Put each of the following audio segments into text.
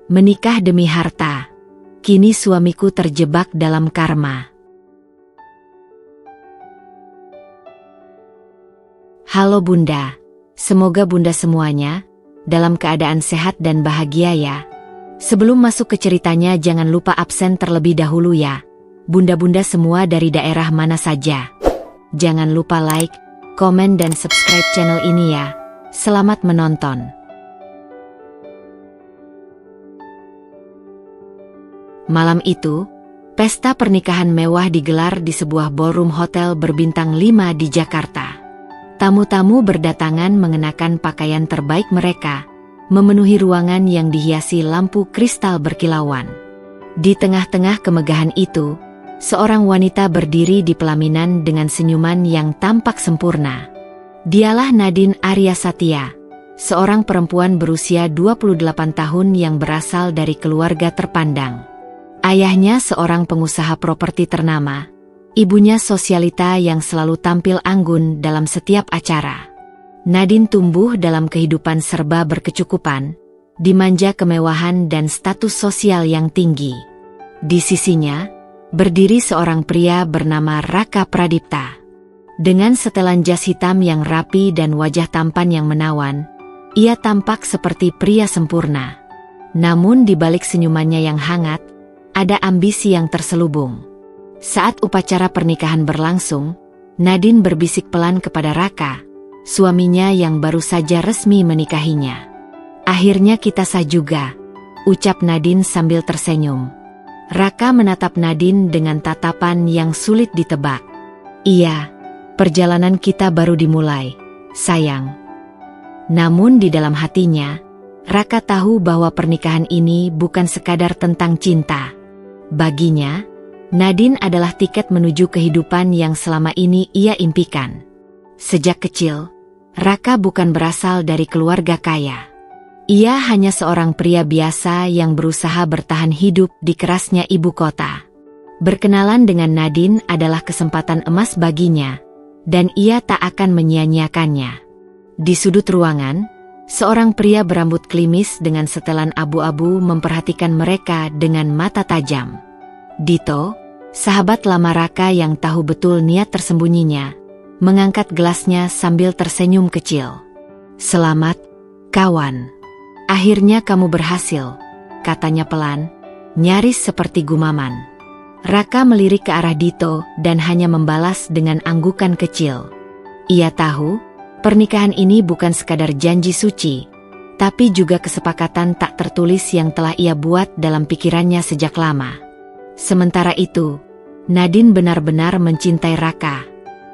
Menikah demi harta. Kini suamiku terjebak dalam karma. Halo Bunda, semoga Bunda semuanya dalam keadaan sehat dan bahagia ya. Sebelum masuk ke ceritanya jangan lupa absen terlebih dahulu ya. Bunda-bunda semua dari daerah mana saja. Jangan lupa like, komen dan subscribe channel ini ya. Selamat menonton. Malam itu, pesta pernikahan mewah digelar di sebuah ballroom hotel berbintang 5 di Jakarta. Tamu-tamu berdatangan mengenakan pakaian terbaik mereka, memenuhi ruangan yang dihiasi lampu kristal berkilauan. Di tengah-tengah kemegahan itu, seorang wanita berdiri di pelaminan dengan senyuman yang tampak sempurna. Dialah Nadine Arya Satya, seorang perempuan berusia 28 tahun yang berasal dari keluarga terpandang. Ayahnya seorang pengusaha properti ternama, ibunya sosialita yang selalu tampil anggun dalam setiap acara. Nadine tumbuh dalam kehidupan serba berkecukupan, dimanja kemewahan dan status sosial yang tinggi. Di sisinya, berdiri seorang pria bernama Raka Pradipta. Dengan setelan jas hitam yang rapi dan wajah tampan yang menawan, ia tampak seperti pria sempurna. Namun di balik senyumannya yang hangat, ada ambisi yang terselubung. Saat upacara pernikahan berlangsung, Nadine berbisik pelan kepada Raka, suaminya yang baru saja resmi menikahinya. "Akhirnya kita sah juga," ucap Nadine sambil tersenyum. Raka menatap Nadine dengan tatapan yang sulit ditebak. "Iya, perjalanan kita baru dimulai, sayang." Namun di dalam hatinya, Raka tahu bahwa pernikahan ini bukan sekadar tentang cinta. Baginya, Nadine adalah tiket menuju kehidupan yang selama ini ia impikan. Sejak kecil, Raka bukan berasal dari keluarga kaya. Ia hanya seorang pria biasa yang berusaha bertahan hidup di kerasnya ibu kota. Berkenalan dengan Nadine adalah kesempatan emas baginya, dan ia tak akan menyia-nyiakannya. Di sudut ruangan, seorang pria berambut klimis dengan setelan abu-abu memperhatikan mereka dengan mata tajam. Dito, sahabat lama Raka yang tahu betul niat tersembunyinya, mengangkat gelasnya sambil tersenyum kecil. "Selamat, kawan. Akhirnya kamu berhasil," katanya pelan, nyaris seperti gumaman. Raka melirik ke arah Dito dan hanya membalas dengan anggukan kecil. Ia tahu, pernikahan ini bukan sekadar janji suci, tapi juga kesepakatan tak tertulis yang telah ia buat dalam pikirannya sejak lama. Sementara itu, Nadine benar-benar mencintai Raka.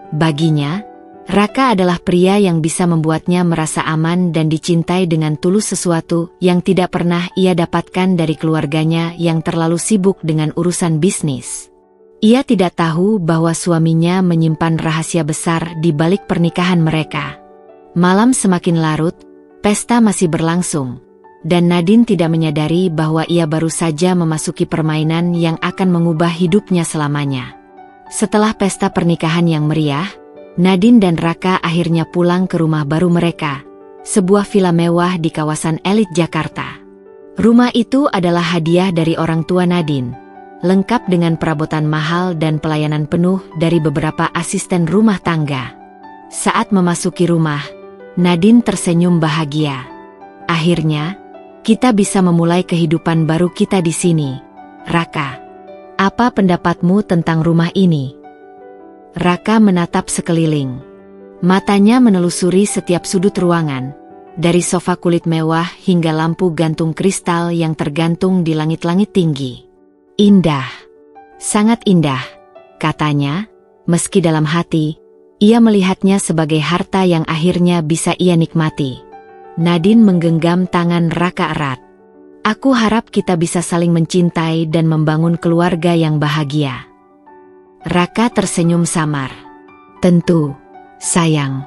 Baginya, Raka adalah pria yang bisa membuatnya merasa aman dan dicintai dengan tulus, sesuatu yang tidak pernah ia dapatkan dari keluarganya yang terlalu sibuk dengan urusan bisnis. Ia tidak tahu bahwa suaminya menyimpan rahasia besar di balik pernikahan mereka. Malam semakin larut, pesta masih berlangsung, dan Nadine tidak menyadari bahwa ia baru saja memasuki permainan yang akan mengubah hidupnya selamanya. Setelah pesta pernikahan yang meriah, Nadine dan Raka akhirnya pulang ke rumah baru mereka, sebuah villa mewah di kawasan elit Jakarta. Rumah itu adalah hadiah dari orang tua Nadine, lengkap dengan perabotan mahal dan pelayanan penuh dari beberapa asisten rumah tangga. Saat memasuki rumah, Nadine tersenyum bahagia. "Akhirnya, kita bisa memulai kehidupan baru kita di sini, Raka. Apa pendapatmu tentang rumah ini?" Raka menatap sekeliling. Matanya menelusuri setiap sudut ruangan, dari sofa kulit mewah hingga lampu gantung kristal yang tergantung di langit-langit tinggi. "Indah, sangat indah," katanya, meski dalam hati, ia melihatnya sebagai harta yang akhirnya bisa ia nikmati. Nadine menggenggam tangan Raka erat. "Aku harap kita bisa saling mencintai dan membangun keluarga yang bahagia." Raka tersenyum samar. "Tentu, sayang."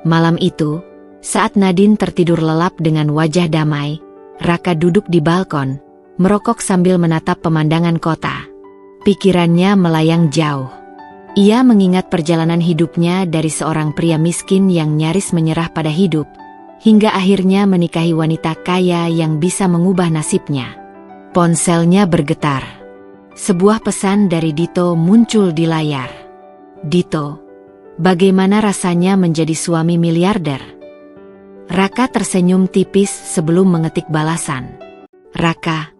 Malam itu, saat Nadine tertidur lelap dengan wajah damai, Raka duduk di balkon, merokok sambil menatap pemandangan kota. Pikirannya melayang jauh. Ia mengingat perjalanan hidupnya dari seorang pria miskin yang nyaris menyerah pada hidup, hingga akhirnya menikahi wanita kaya yang bisa mengubah nasibnya. Ponselnya bergetar. Sebuah pesan dari Dito muncul di layar. Dito, bagaimana rasanya menjadi suami miliarder? Raka tersenyum tipis sebelum mengetik balasan. Raka,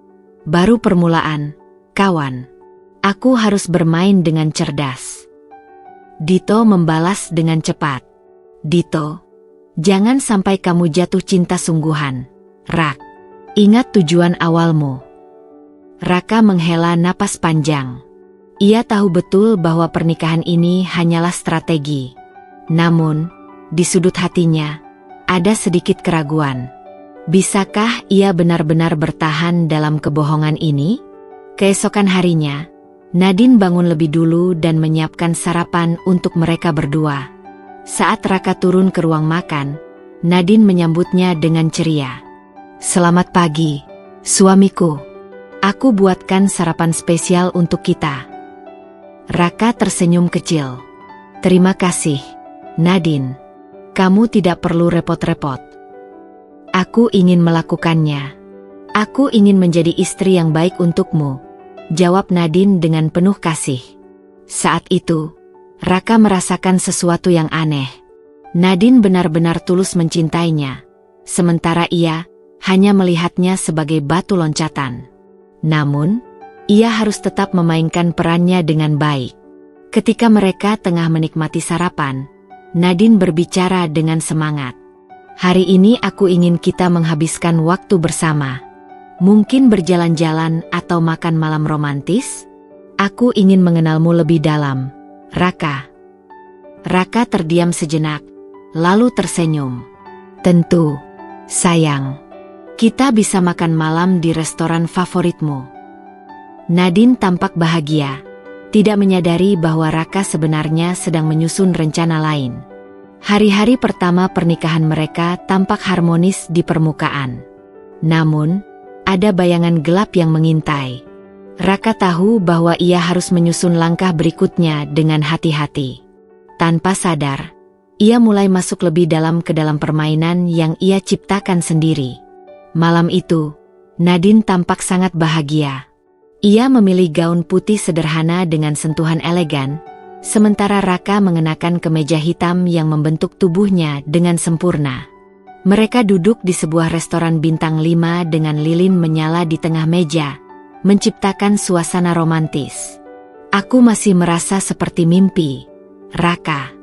baru permulaan, kawan. Aku harus bermain dengan cerdas. Dito membalas dengan cepat. Dito, jangan sampai kamu jatuh cinta sungguhan. Rak, ingat tujuan awalmu. Raka menghela napas panjang. Ia tahu betul bahwa pernikahan ini hanyalah strategi. Namun, di sudut hatinya, ada sedikit keraguan. Bisakah ia benar-benar bertahan dalam kebohongan ini? Keesokan harinya, Nadine bangun lebih dulu dan menyiapkan sarapan untuk mereka berdua. Saat Raka turun ke ruang makan, Nadine menyambutnya dengan ceria. Selamat pagi, suamiku. Aku buatkan sarapan spesial untuk kita. Raka tersenyum kecil. Terima kasih, Nadine. Kamu tidak perlu repot-repot. Aku ingin melakukannya. Aku ingin menjadi istri yang baik untukmu, jawab Nadine dengan penuh kasih. Saat itu, Raka merasakan sesuatu yang aneh. Nadine benar-benar tulus mencintainya, sementara ia hanya melihatnya sebagai batu loncatan. Namun, ia harus tetap memainkan perannya dengan baik. Ketika mereka tengah menikmati sarapan, Nadine berbicara dengan semangat. Hari ini aku ingin kita menghabiskan waktu bersama. Mungkin berjalan-jalan atau makan malam romantis? Aku ingin mengenalmu lebih dalam, Raka. Raka terdiam sejenak, lalu tersenyum. Tentu, sayang. Kita bisa makan malam di restoran favoritmu. Nadine tampak bahagia, tidak menyadari bahwa Raka sebenarnya sedang menyusun rencana lain. Hari-hari pertama pernikahan mereka tampak harmonis di permukaan. Namun, ada bayangan gelap yang mengintai. Raka tahu bahwa ia harus menyusun langkah berikutnya dengan hati-hati. Tanpa sadar, ia mulai masuk lebih dalam ke dalam permainan yang ia ciptakan sendiri. Malam itu, Nadine tampak sangat bahagia. Ia memilih gaun putih sederhana dengan sentuhan elegan, sementara Raka mengenakan kemeja hitam yang membentuk tubuhnya dengan sempurna. Mereka duduk di sebuah restoran bintang 5 dengan lilin menyala di tengah meja, menciptakan suasana romantis. Aku masih merasa seperti mimpi, Raka.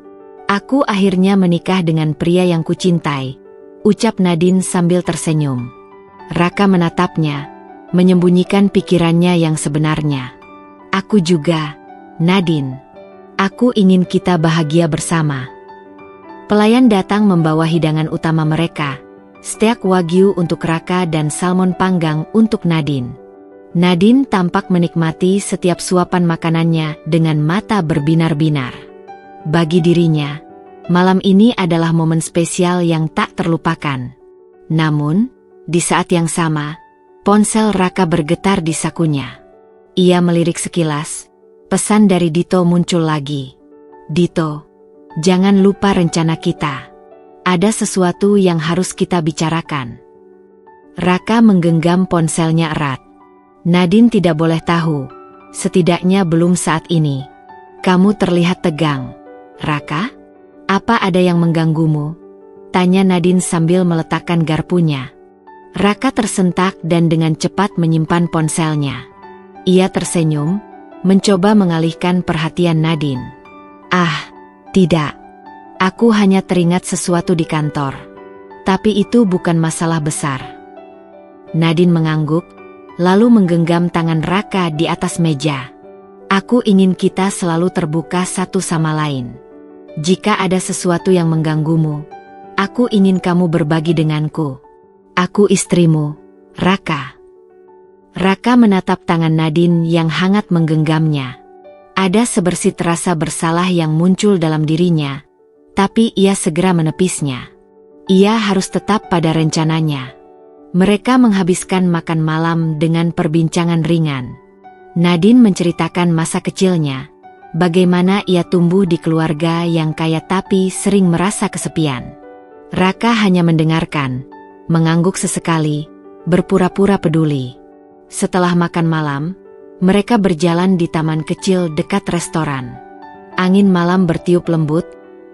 Aku akhirnya menikah dengan pria yang kucintai, ucap Nadine sambil tersenyum. Raka menatapnya, menyembunyikan pikirannya yang sebenarnya. Aku juga, Nadine. Aku ingin kita bahagia bersama. Pelayan datang membawa hidangan utama mereka, steak wagyu untuk Raka dan salmon panggang untuk Nadine. Nadine tampak menikmati setiap suapan makanannya dengan mata berbinar-binar. Bagi dirinya, malam ini adalah momen spesial yang tak terlupakan. Namun, di saat yang sama, ponsel Raka bergetar di sakunya. Ia melirik sekilas, pesan dari Dito muncul lagi. Dito, jangan lupa rencana kita. Ada sesuatu yang harus kita bicarakan. Raka menggenggam ponselnya erat. Nadine tidak boleh tahu, setidaknya belum saat ini. Kamu terlihat tegang. Raka? Apa ada yang mengganggumu? Tanya Nadine sambil meletakkan garpunya. Raka tersentak dan dengan cepat menyimpan ponselnya. Ia tersenyum, mencoba mengalihkan perhatian Nadine. Ah, tidak. Aku hanya teringat sesuatu di kantor. Tapi itu bukan masalah besar. Nadine mengangguk, lalu menggenggam tangan Raka di atas meja. Aku ingin kita selalu terbuka satu sama lain. Jika ada sesuatu yang mengganggumu, aku ingin kamu berbagi denganku. Aku istrimu, Raka. Raka menatap tangan Nadine yang hangat menggenggamnya. Ada sebersit rasa bersalah yang muncul dalam dirinya, tapi ia segera menepisnya. Ia harus tetap pada rencananya. Mereka menghabiskan makan malam dengan perbincangan ringan. Nadine menceritakan masa kecilnya, bagaimana ia tumbuh di keluarga yang kaya tapi sering merasa kesepian. Raka hanya mendengarkan, mengangguk sesekali, berpura-pura peduli. Setelah makan malam, mereka berjalan di taman kecil dekat restoran. Angin malam bertiup lembut,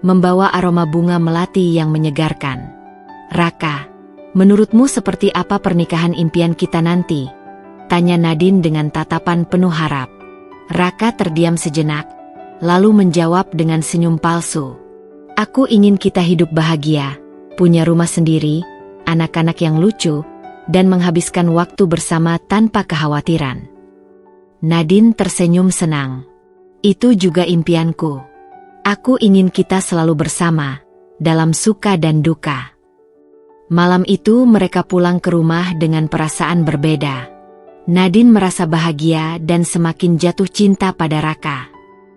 membawa aroma bunga melati yang menyegarkan. Raka, menurutmu seperti apa pernikahan impian kita nanti? Tanya Nadine dengan tatapan penuh harap. Raka terdiam sejenak, lalu menjawab dengan senyum palsu. Aku ingin kita hidup bahagia, punya rumah sendiri, anak-anak yang lucu, dan menghabiskan waktu bersama tanpa kekhawatiran. Nadine tersenyum senang. Itu juga impianku. Aku ingin kita selalu bersama, dalam suka dan duka. Malam itu mereka pulang ke rumah dengan perasaan berbeda. Nadine merasa bahagia dan semakin jatuh cinta pada Raka.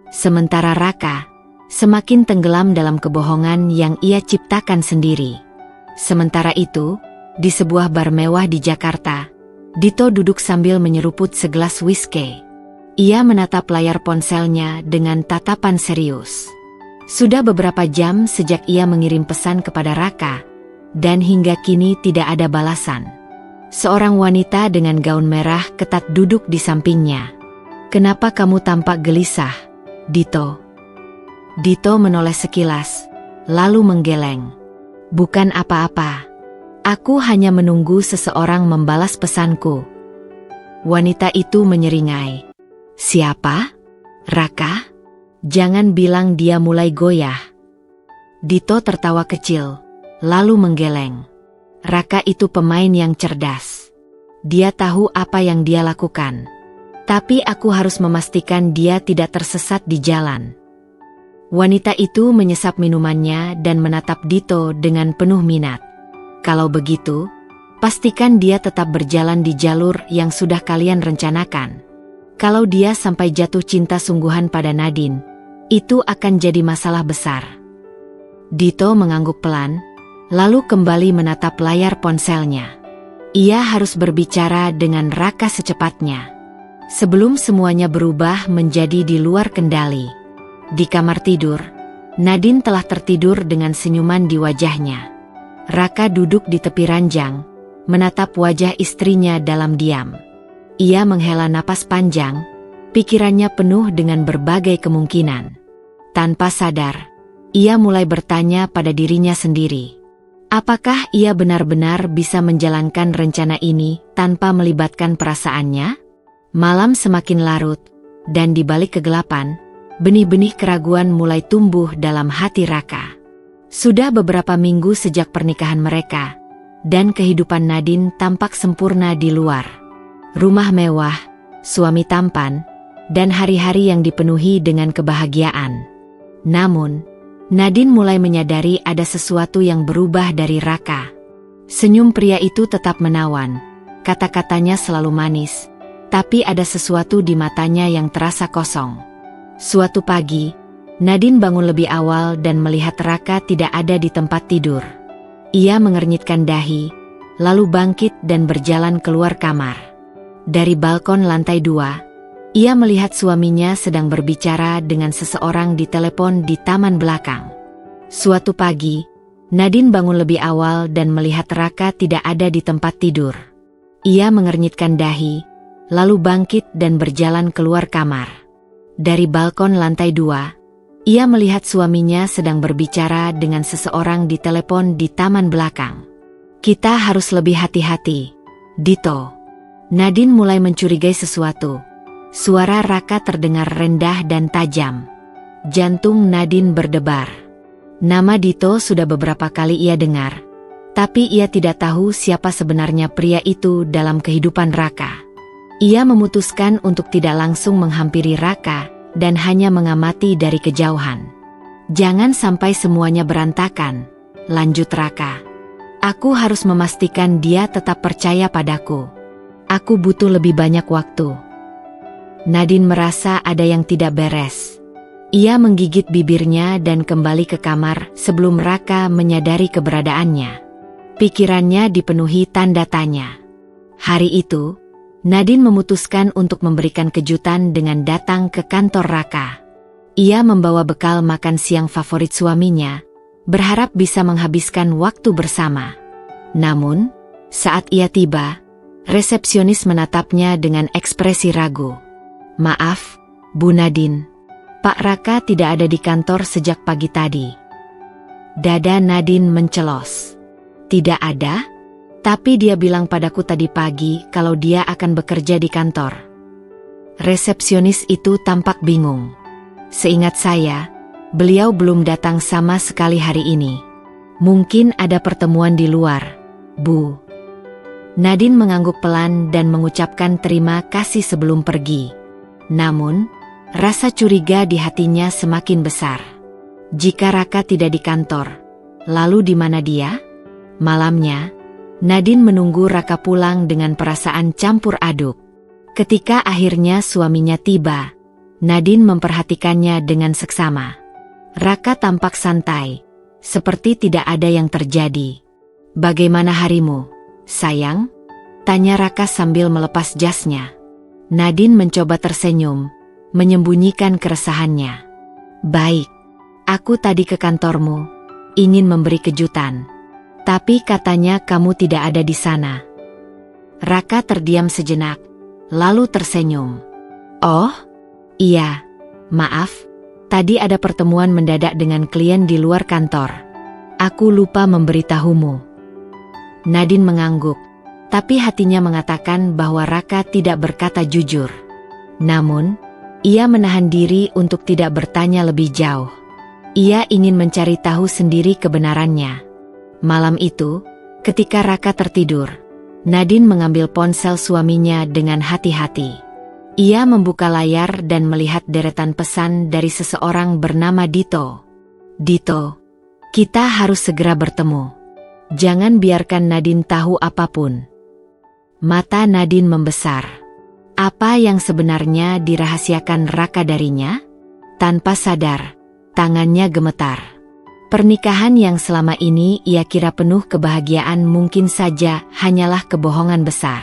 Sementara Raka semakin tenggelam dalam kebohongan yang ia ciptakan sendiri. Sementara itu, di sebuah bar mewah di Jakarta, Dito duduk sambil menyeruput segelas whisky. Ia menatap layar ponselnya dengan tatapan serius. Sudah beberapa jam sejak ia mengirim pesan kepada Raka, dan hingga kini tidak ada balasan. Seorang wanita dengan gaun merah ketat duduk di sampingnya. Kenapa kamu tampak gelisah, Dito? Dito menoleh sekilas, lalu menggeleng. Bukan apa-apa. Aku hanya menunggu seseorang membalas pesanku. Wanita itu menyeringai. Siapa? Raka? Jangan bilang dia mulai goyah. Dito tertawa kecil, lalu menggeleng. Raka itu pemain yang cerdas. Dia tahu apa yang dia lakukan. Tapi aku harus memastikan dia tidak tersesat di jalan. Wanita itu menyesap minumannya dan menatap Dito dengan penuh minat. Kalau begitu, pastikan dia tetap berjalan di jalur yang sudah kalian rencanakan. Kalau dia sampai jatuh cinta sungguhan pada Nadine, itu akan jadi masalah besar. Dito mengangguk pelan, lalu kembali menatap layar ponselnya. Ia harus berbicara dengan Raka secepatnya, sebelum semuanya berubah menjadi di luar kendali. Di kamar tidur, Nadine telah tertidur dengan senyuman di wajahnya. Raka duduk di tepi ranjang, menatap wajah istrinya dalam diam. Ia menghela napas panjang, pikirannya penuh dengan berbagai kemungkinan. Tanpa sadar, ia mulai bertanya pada dirinya sendiri. Apakah ia benar-benar bisa menjalankan rencana ini tanpa melibatkan perasaannya? Malam semakin larut, dan di balik kegelapan, benih-benih keraguan mulai tumbuh dalam hati Raka. Sudah beberapa minggu sejak pernikahan mereka, dan kehidupan Nadine tampak sempurna di luar. Rumah mewah, suami tampan, dan hari-hari yang dipenuhi dengan kebahagiaan. Namun, Nadine mulai menyadari ada sesuatu yang berubah dari Raka. Senyum pria itu tetap menawan, kata-katanya selalu manis, tapi ada sesuatu di matanya yang terasa kosong. Suatu pagi, Nadine bangun lebih awal dan melihat Raka tidak ada di tempat tidur. Ia mengernyitkan dahi, lalu bangkit dan berjalan keluar kamar. Dari balkon lantai 2, ia melihat suaminya sedang berbicara dengan seseorang di telepon di taman belakang. Suatu pagi, Nadine bangun lebih awal dan melihat Raka tidak ada di tempat tidur. Ia mengernyitkan dahi, lalu bangkit dan berjalan keluar kamar. Dari balkon lantai 2, ia melihat suaminya sedang berbicara dengan seseorang di telepon di taman belakang. Kita harus lebih hati-hati, Dito. Nadine mulai mencurigai sesuatu. Suara Raka terdengar rendah dan tajam. Jantung Nadine berdebar. Nama Dito sudah beberapa kali ia dengar, tapi ia tidak tahu siapa sebenarnya pria itu dalam kehidupan Raka. Ia memutuskan untuk tidak langsung menghampiri Raka dan hanya mengamati dari kejauhan. Jangan sampai semuanya berantakan, lanjut Raka. Aku harus memastikan dia tetap percaya padaku. Aku butuh lebih banyak waktu. Nadine merasa ada yang tidak beres. Ia menggigit bibirnya dan kembali ke kamar sebelum Raka menyadari keberadaannya. Pikirannya dipenuhi tanda tanya. Hari itu, Nadine memutuskan untuk memberikan kejutan dengan datang ke kantor Raka. Ia membawa bekal makan siang favorit suaminya, berharap bisa menghabiskan waktu bersama. Namun, saat ia tiba, resepsionis menatapnya dengan ekspresi ragu. "Maaf, Bu Nadine, Pak Raka tidak ada di kantor sejak pagi tadi." Dada Nadine mencelos. "Tidak ada? Tapi dia bilang padaku tadi pagi kalau dia akan bekerja di kantor." Resepsionis itu tampak bingung. "Seingat saya, beliau belum datang sama sekali hari ini. Mungkin ada pertemuan di luar, Bu." Nadine mengangguk pelan dan mengucapkan terima kasih sebelum pergi. Namun, rasa curiga di hatinya semakin besar. Jika Raka tidak di kantor, lalu di mana dia? Malamnya, Nadine menunggu Raka pulang dengan perasaan campur aduk. Ketika akhirnya suaminya tiba, Nadine memperhatikannya dengan seksama. Raka tampak santai, seperti tidak ada yang terjadi. "Bagaimana harimu, sayang?" tanya Raka sambil melepas jasnya. Nadine mencoba tersenyum, menyembunyikan keresahannya. "Baik, aku tadi ke kantormu, ingin memberi kejutan. Tapi katanya kamu tidak ada di sana." Raka terdiam sejenak, lalu tersenyum. "Oh, iya, maaf, tadi ada pertemuan mendadak dengan klien di luar kantor. Aku lupa memberitahumu." Nadine mengangguk, tapi hatinya mengatakan bahwa Raka tidak berkata jujur. Namun, ia menahan diri untuk tidak bertanya lebih jauh. Ia ingin mencari tahu sendiri kebenarannya. Malam itu, ketika Raka tertidur, Nadine mengambil ponsel suaminya dengan hati-hati. Ia membuka layar dan melihat deretan pesan dari seseorang bernama Dito. "Dito, kita harus segera bertemu. Jangan biarkan Nadine tahu apapun." Mata Nadine membesar. Apa yang sebenarnya dirahasiakan Raka darinya? Tanpa sadar, tangannya gemetar. Pernikahan yang selama ini ia kira penuh kebahagiaan mungkin saja hanyalah kebohongan besar.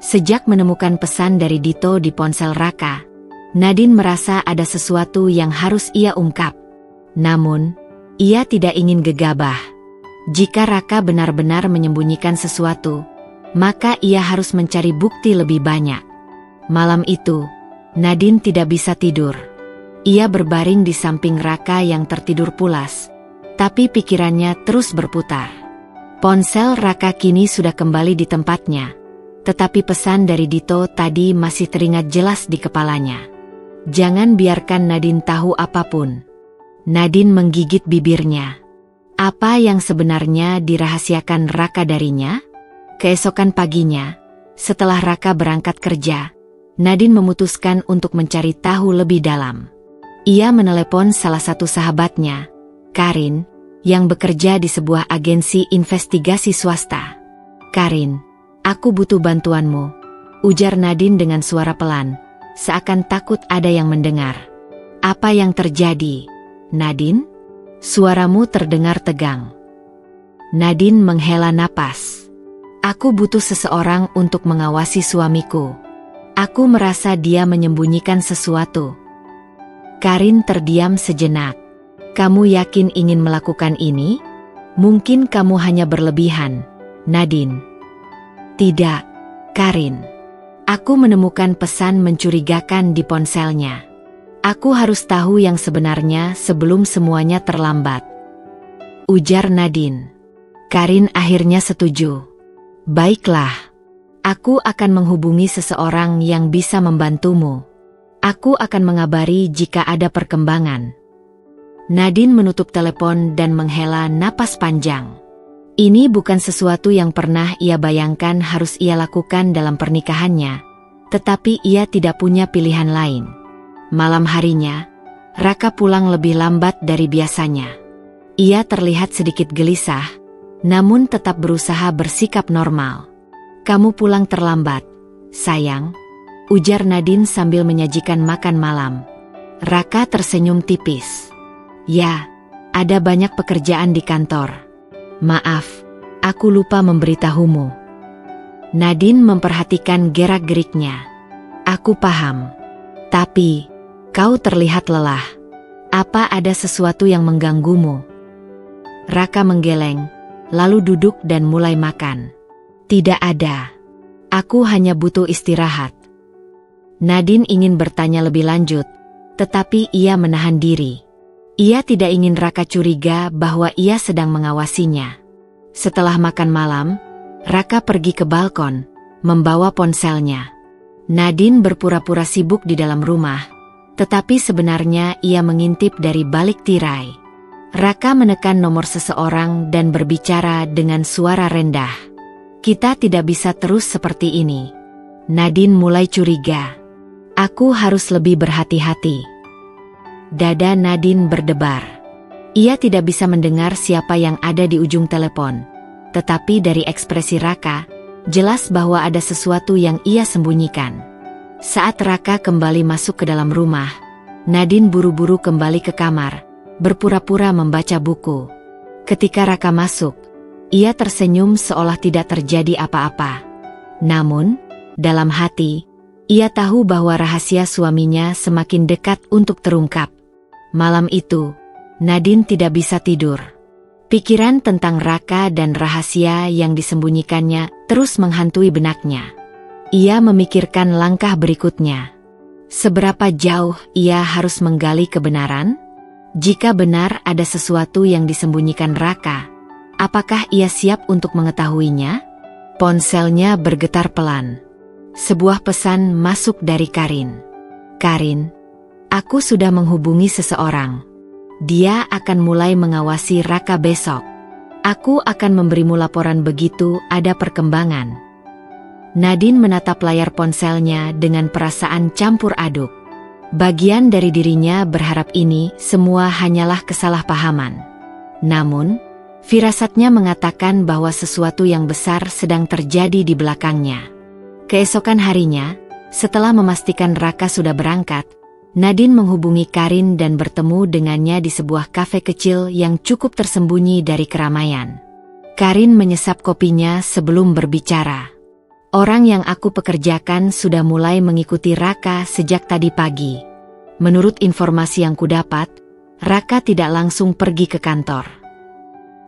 Sejak menemukan pesan dari Dito di ponsel Raka, Nadine merasa ada sesuatu yang harus ia ungkap. Namun, ia tidak ingin gegabah. Jika Raka benar-benar menyembunyikan sesuatu, maka ia harus mencari bukti lebih banyak. Malam itu, Nadine tidak bisa tidur. Ia berbaring di samping Raka yang tertidur pulas, tapi pikirannya terus berputar. Ponsel Raka kini sudah kembali di tempatnya, tetapi pesan dari Dito tadi masih teringat jelas di kepalanya. Jangan biarkan Nadine tahu apapun. Nadine menggigit bibirnya. Apa yang sebenarnya dirahasiakan Raka darinya? Keesokan paginya, setelah Raka berangkat kerja, Nadine memutuskan untuk mencari tahu lebih dalam. Ia menelepon salah satu sahabatnya, Karin, yang bekerja di sebuah agensi investigasi swasta. "Karin, aku butuh bantuanmu," ujar Nadine dengan suara pelan, seakan takut ada yang mendengar. "Apa yang terjadi, Nadine? Suaramu terdengar tegang." Nadine menghela napas. "Aku butuh seseorang untuk mengawasi suamiku. Aku merasa dia menyembunyikan sesuatu." Karin terdiam sejenak. "Kamu yakin ingin melakukan ini? Mungkin kamu hanya berlebihan, Nadine." "Tidak, Karin. Aku menemukan pesan mencurigakan di ponselnya. Aku harus tahu yang sebenarnya sebelum semuanya terlambat," ujar Nadine. Karin akhirnya setuju. "Baiklah, aku akan menghubungi seseorang yang bisa membantumu. Aku akan mengabari jika ada perkembangan." Nadine menutup telepon dan menghela napas panjang. Ini bukan sesuatu yang pernah ia bayangkan harus ia lakukan dalam pernikahannya, tetapi ia tidak punya pilihan lain. Malam harinya, Raka pulang lebih lambat dari biasanya. Ia terlihat sedikit gelisah, namun tetap berusaha bersikap normal. "Kamu pulang terlambat, sayang," ujar Nadine sambil menyajikan makan malam. Raka tersenyum tipis. "Ya, ada banyak pekerjaan di kantor. Maaf, aku lupa memberitahumu." Nadine memperhatikan gerak-geriknya. "Aku paham. Tapi, kau terlihat lelah. Apa ada sesuatu yang mengganggumu?" Raka menggeleng, lalu duduk dan mulai makan. Tidak ada. Aku hanya butuh istirahat. Nadine ingin bertanya lebih lanjut, tetapi ia menahan diri. Ia tidak ingin Raka curiga bahwa ia sedang mengawasinya. Setelah makan malam, Raka pergi ke balkon, membawa ponselnya. Nadine berpura-pura sibuk di dalam rumah, tetapi sebenarnya ia mengintip dari balik tirai. Raka menekan nomor seseorang dan berbicara dengan suara rendah. Kita tidak bisa terus seperti ini. Nadine mulai curiga. Aku harus lebih berhati-hati. Dada Nadine berdebar. Ia tidak bisa mendengar siapa yang ada di ujung telepon. Tetapi dari ekspresi Raka, jelas bahwa ada sesuatu yang ia sembunyikan. Saat Raka kembali masuk ke dalam rumah, Nadine buru-buru kembali ke kamar, berpura-pura membaca buku. Ketika Raka masuk, ia tersenyum seolah tidak terjadi apa-apa. Namun, dalam hati, ia tahu bahwa rahasia suaminya semakin dekat untuk terungkap. Malam itu, Nadine tidak bisa tidur. Pikiran tentang Raka dan rahasia yang disembunyikannya terus menghantui benaknya. Ia memikirkan langkah berikutnya. Seberapa jauh ia harus menggali kebenaran? Jika benar ada sesuatu yang disembunyikan Raka, apakah ia siap untuk mengetahuinya? Ponselnya bergetar pelan. Sebuah pesan masuk dari Karin. Karin, aku sudah menghubungi seseorang. Dia akan mulai mengawasi Raka besok. Aku akan memberimu laporan begitu ada perkembangan. Nadine menatap layar ponselnya dengan perasaan campur aduk. Bagian dari dirinya berharap ini semua hanyalah kesalahpahaman. Namun, firasatnya mengatakan bahwa sesuatu yang besar sedang terjadi di belakangnya. Keesokan harinya, setelah memastikan Raka sudah berangkat, Nadine menghubungi Karin dan bertemu dengannya di sebuah kafe kecil yang cukup tersembunyi dari keramaian. Karin menyesap kopinya sebelum berbicara. Orang yang aku pekerjakan sudah mulai mengikuti Raka sejak tadi pagi. Menurut informasi yang kudapat, Raka tidak langsung pergi ke kantor.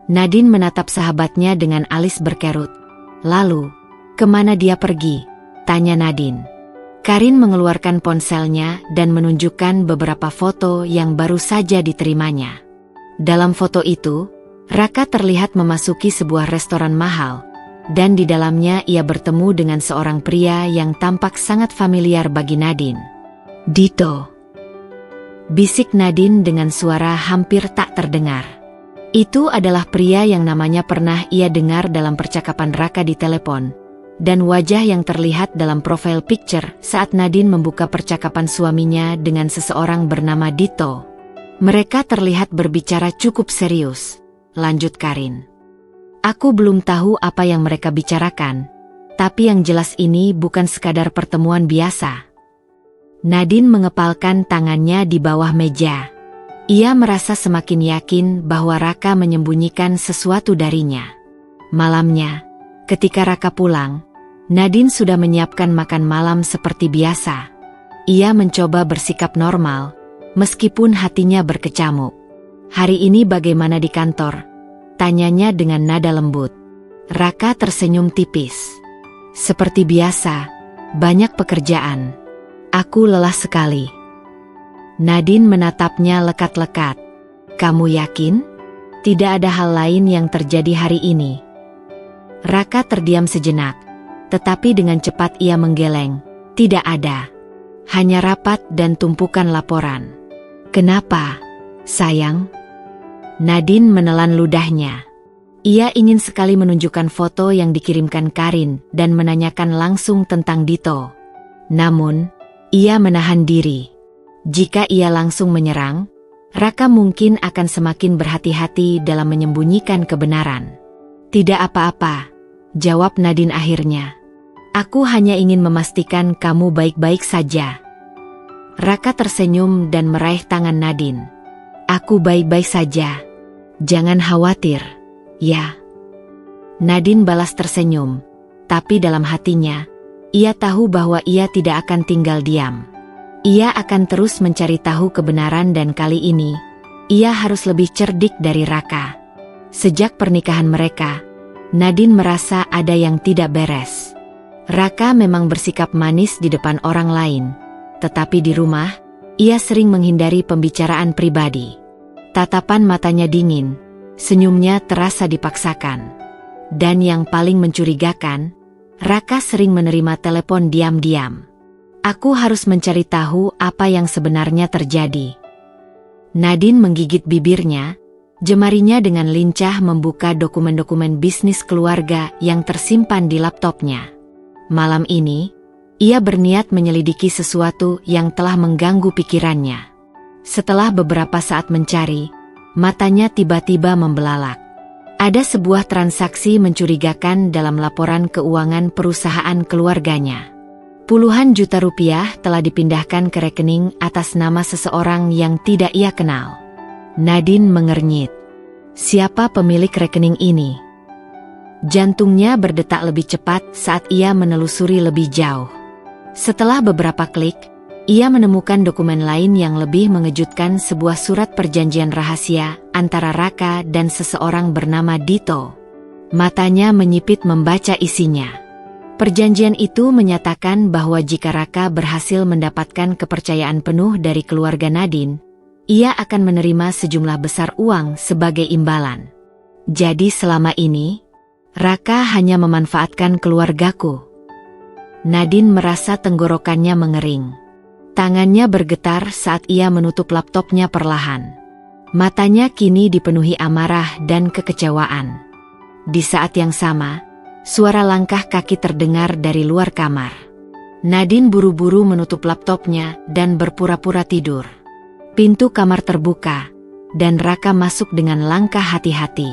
Nadine menatap sahabatnya dengan alis berkerut. Lalu, kemana dia pergi? Tanya Nadine. Karin mengeluarkan ponselnya dan menunjukkan beberapa foto yang baru saja diterimanya. Dalam foto itu, Raka terlihat memasuki sebuah restoran mahal, dan di dalamnya ia bertemu dengan seorang pria yang tampak sangat familiar bagi Nadine. Dito. Bisik Nadine dengan suara hampir tak terdengar. Itu adalah pria yang namanya pernah ia dengar dalam percakapan Raka di telepon, dan wajah yang terlihat dalam profile picture saat Nadine membuka percakapan suaminya dengan seseorang bernama Dito. Mereka terlihat berbicara cukup serius, lanjut Karin. Aku belum tahu apa yang mereka bicarakan, tapi yang jelas ini bukan sekadar pertemuan biasa. Nadine mengepalkan tangannya di bawah meja. Ia merasa semakin yakin bahwa Raka menyembunyikan sesuatu darinya. Malamnya, ketika Raka pulang, Nadine sudah menyiapkan makan malam seperti biasa. Ia mencoba bersikap normal, meskipun hatinya berkecamuk. Hari ini bagaimana di kantor? Tanyanya dengan nada lembut. Raka tersenyum tipis. Seperti biasa, banyak pekerjaan. Aku lelah sekali. Nadine menatapnya lekat-lekat. Kamu yakin? Tidak ada hal lain yang terjadi hari ini. Raka terdiam sejenak, tetapi dengan cepat ia menggeleng. Tidak ada. Hanya rapat dan tumpukan laporan. Kenapa, sayang? Nadine menelan ludahnya. Ia ingin sekali menunjukkan foto yang dikirimkan Karin dan menanyakan langsung tentang Dito. Namun, ia menahan diri. Jika ia langsung menyerang, Raka mungkin akan semakin berhati-hati dalam menyembunyikan kebenaran. Tidak apa-apa, jawab Nadine akhirnya. Aku hanya ingin memastikan kamu baik-baik saja. Raka tersenyum dan meraih tangan Nadine. Aku baik-baik saja. Jangan khawatir, ya. Nadine balas tersenyum, tapi dalam hatinya, ia tahu bahwa ia tidak akan tinggal diam. Ia akan terus mencari tahu kebenaran dan kali ini, ia harus lebih cerdik dari Raka. Sejak pernikahan mereka, Nadine merasa ada yang tidak beres. Raka memang bersikap manis di depan orang lain, tetapi di rumah, ia sering menghindari pembicaraan pribadi. Tatapan matanya dingin, senyumnya terasa dipaksakan. Dan yang paling mencurigakan, Raka sering menerima telepon diam-diam. Aku harus mencari tahu apa yang sebenarnya terjadi. Nadine menggigit bibirnya, jemarinya dengan lincah membuka dokumen-dokumen bisnis keluarga yang tersimpan di laptopnya. Malam ini, ia berniat menyelidiki sesuatu yang telah mengganggu pikirannya. Setelah beberapa saat mencari, matanya tiba-tiba membelalak. Ada sebuah transaksi mencurigakan dalam laporan keuangan perusahaan keluarganya. Puluhan juta rupiah telah dipindahkan ke rekening atas nama seseorang yang tidak ia kenal. Nadine mengernyit. Siapa pemilik rekening ini? Jantungnya berdetak lebih cepat saat ia menelusuri lebih jauh. Setelah beberapa klik, ia menemukan dokumen lain yang lebih mengejutkan, sebuah surat perjanjian rahasia antara Raka dan seseorang bernama Dito. Matanya menyipit membaca isinya. Perjanjian itu menyatakan bahwa jika Raka berhasil mendapatkan kepercayaan penuh dari keluarga Nadine, ia akan menerima sejumlah besar uang sebagai imbalan. Jadi selama ini, Raka hanya memanfaatkan keluargaku. Nadine merasa tenggorokannya mengering. Tangannya bergetar saat ia menutup laptopnya perlahan. Matanya kini dipenuhi amarah dan kekecewaan. Di saat yang sama, suara langkah kaki terdengar dari luar kamar. Nadine buru-buru menutup laptopnya dan berpura-pura tidur. Pintu kamar terbuka, dan Raka masuk dengan langkah hati-hati.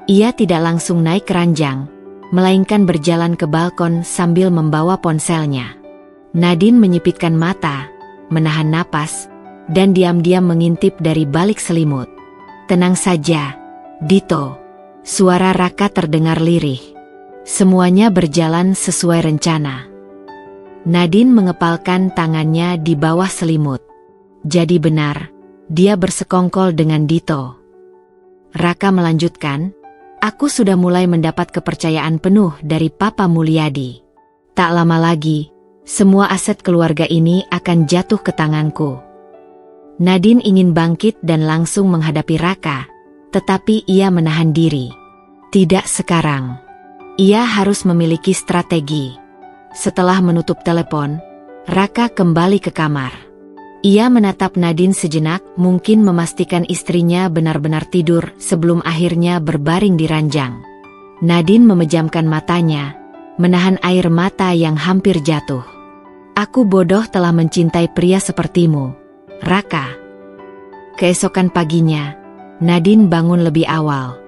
Ia tidak langsung naik ke ranjang, melainkan berjalan ke balkon sambil membawa ponselnya. Nadine menyipitkan mata, menahan napas, dan diam-diam mengintip dari balik selimut. Tenang saja, Dito. Suara Raka terdengar lirih. Semuanya berjalan sesuai rencana. Nadine mengepalkan tangannya di bawah selimut. Jadi benar, dia bersekongkol dengan Dito. Raka melanjutkan, aku sudah mulai mendapat kepercayaan penuh dari Papa Mulyadi. Tak lama lagi, semua aset keluarga ini akan jatuh ke tanganku. Nadine ingin bangkit dan langsung menghadapi Raka, tetapi ia menahan diri. Tidak sekarang. Ia harus memiliki strategi. Setelah menutup telepon, Raka kembali ke kamar. Ia menatap Nadine sejenak, mungkin memastikan istrinya benar-benar tidur sebelum akhirnya berbaring di ranjang. Nadine memejamkan matanya, menahan air mata yang hampir jatuh. Aku bodoh telah mencintai pria sepertimu, Raka. Keesokan paginya, Nadine bangun lebih awal.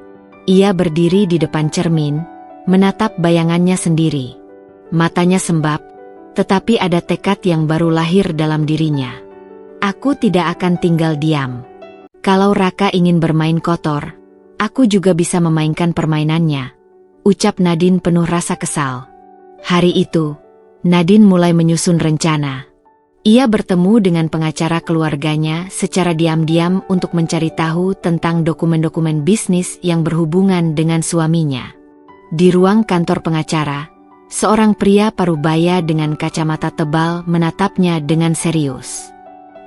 Ia berdiri di depan cermin, menatap bayangannya sendiri. Matanya sembab, tetapi ada tekad yang baru lahir dalam dirinya. Aku tidak akan tinggal diam. Kalau Raka ingin bermain kotor, aku juga bisa memainkan permainannya, ucap Nadine penuh rasa kesal. Hari itu, Nadine mulai menyusun rencana. Ia bertemu dengan pengacara keluarganya secara diam-diam untuk mencari tahu tentang dokumen-dokumen bisnis yang berhubungan dengan suaminya. Di ruang kantor pengacara, seorang pria parubaya dengan kacamata tebal menatapnya dengan serius.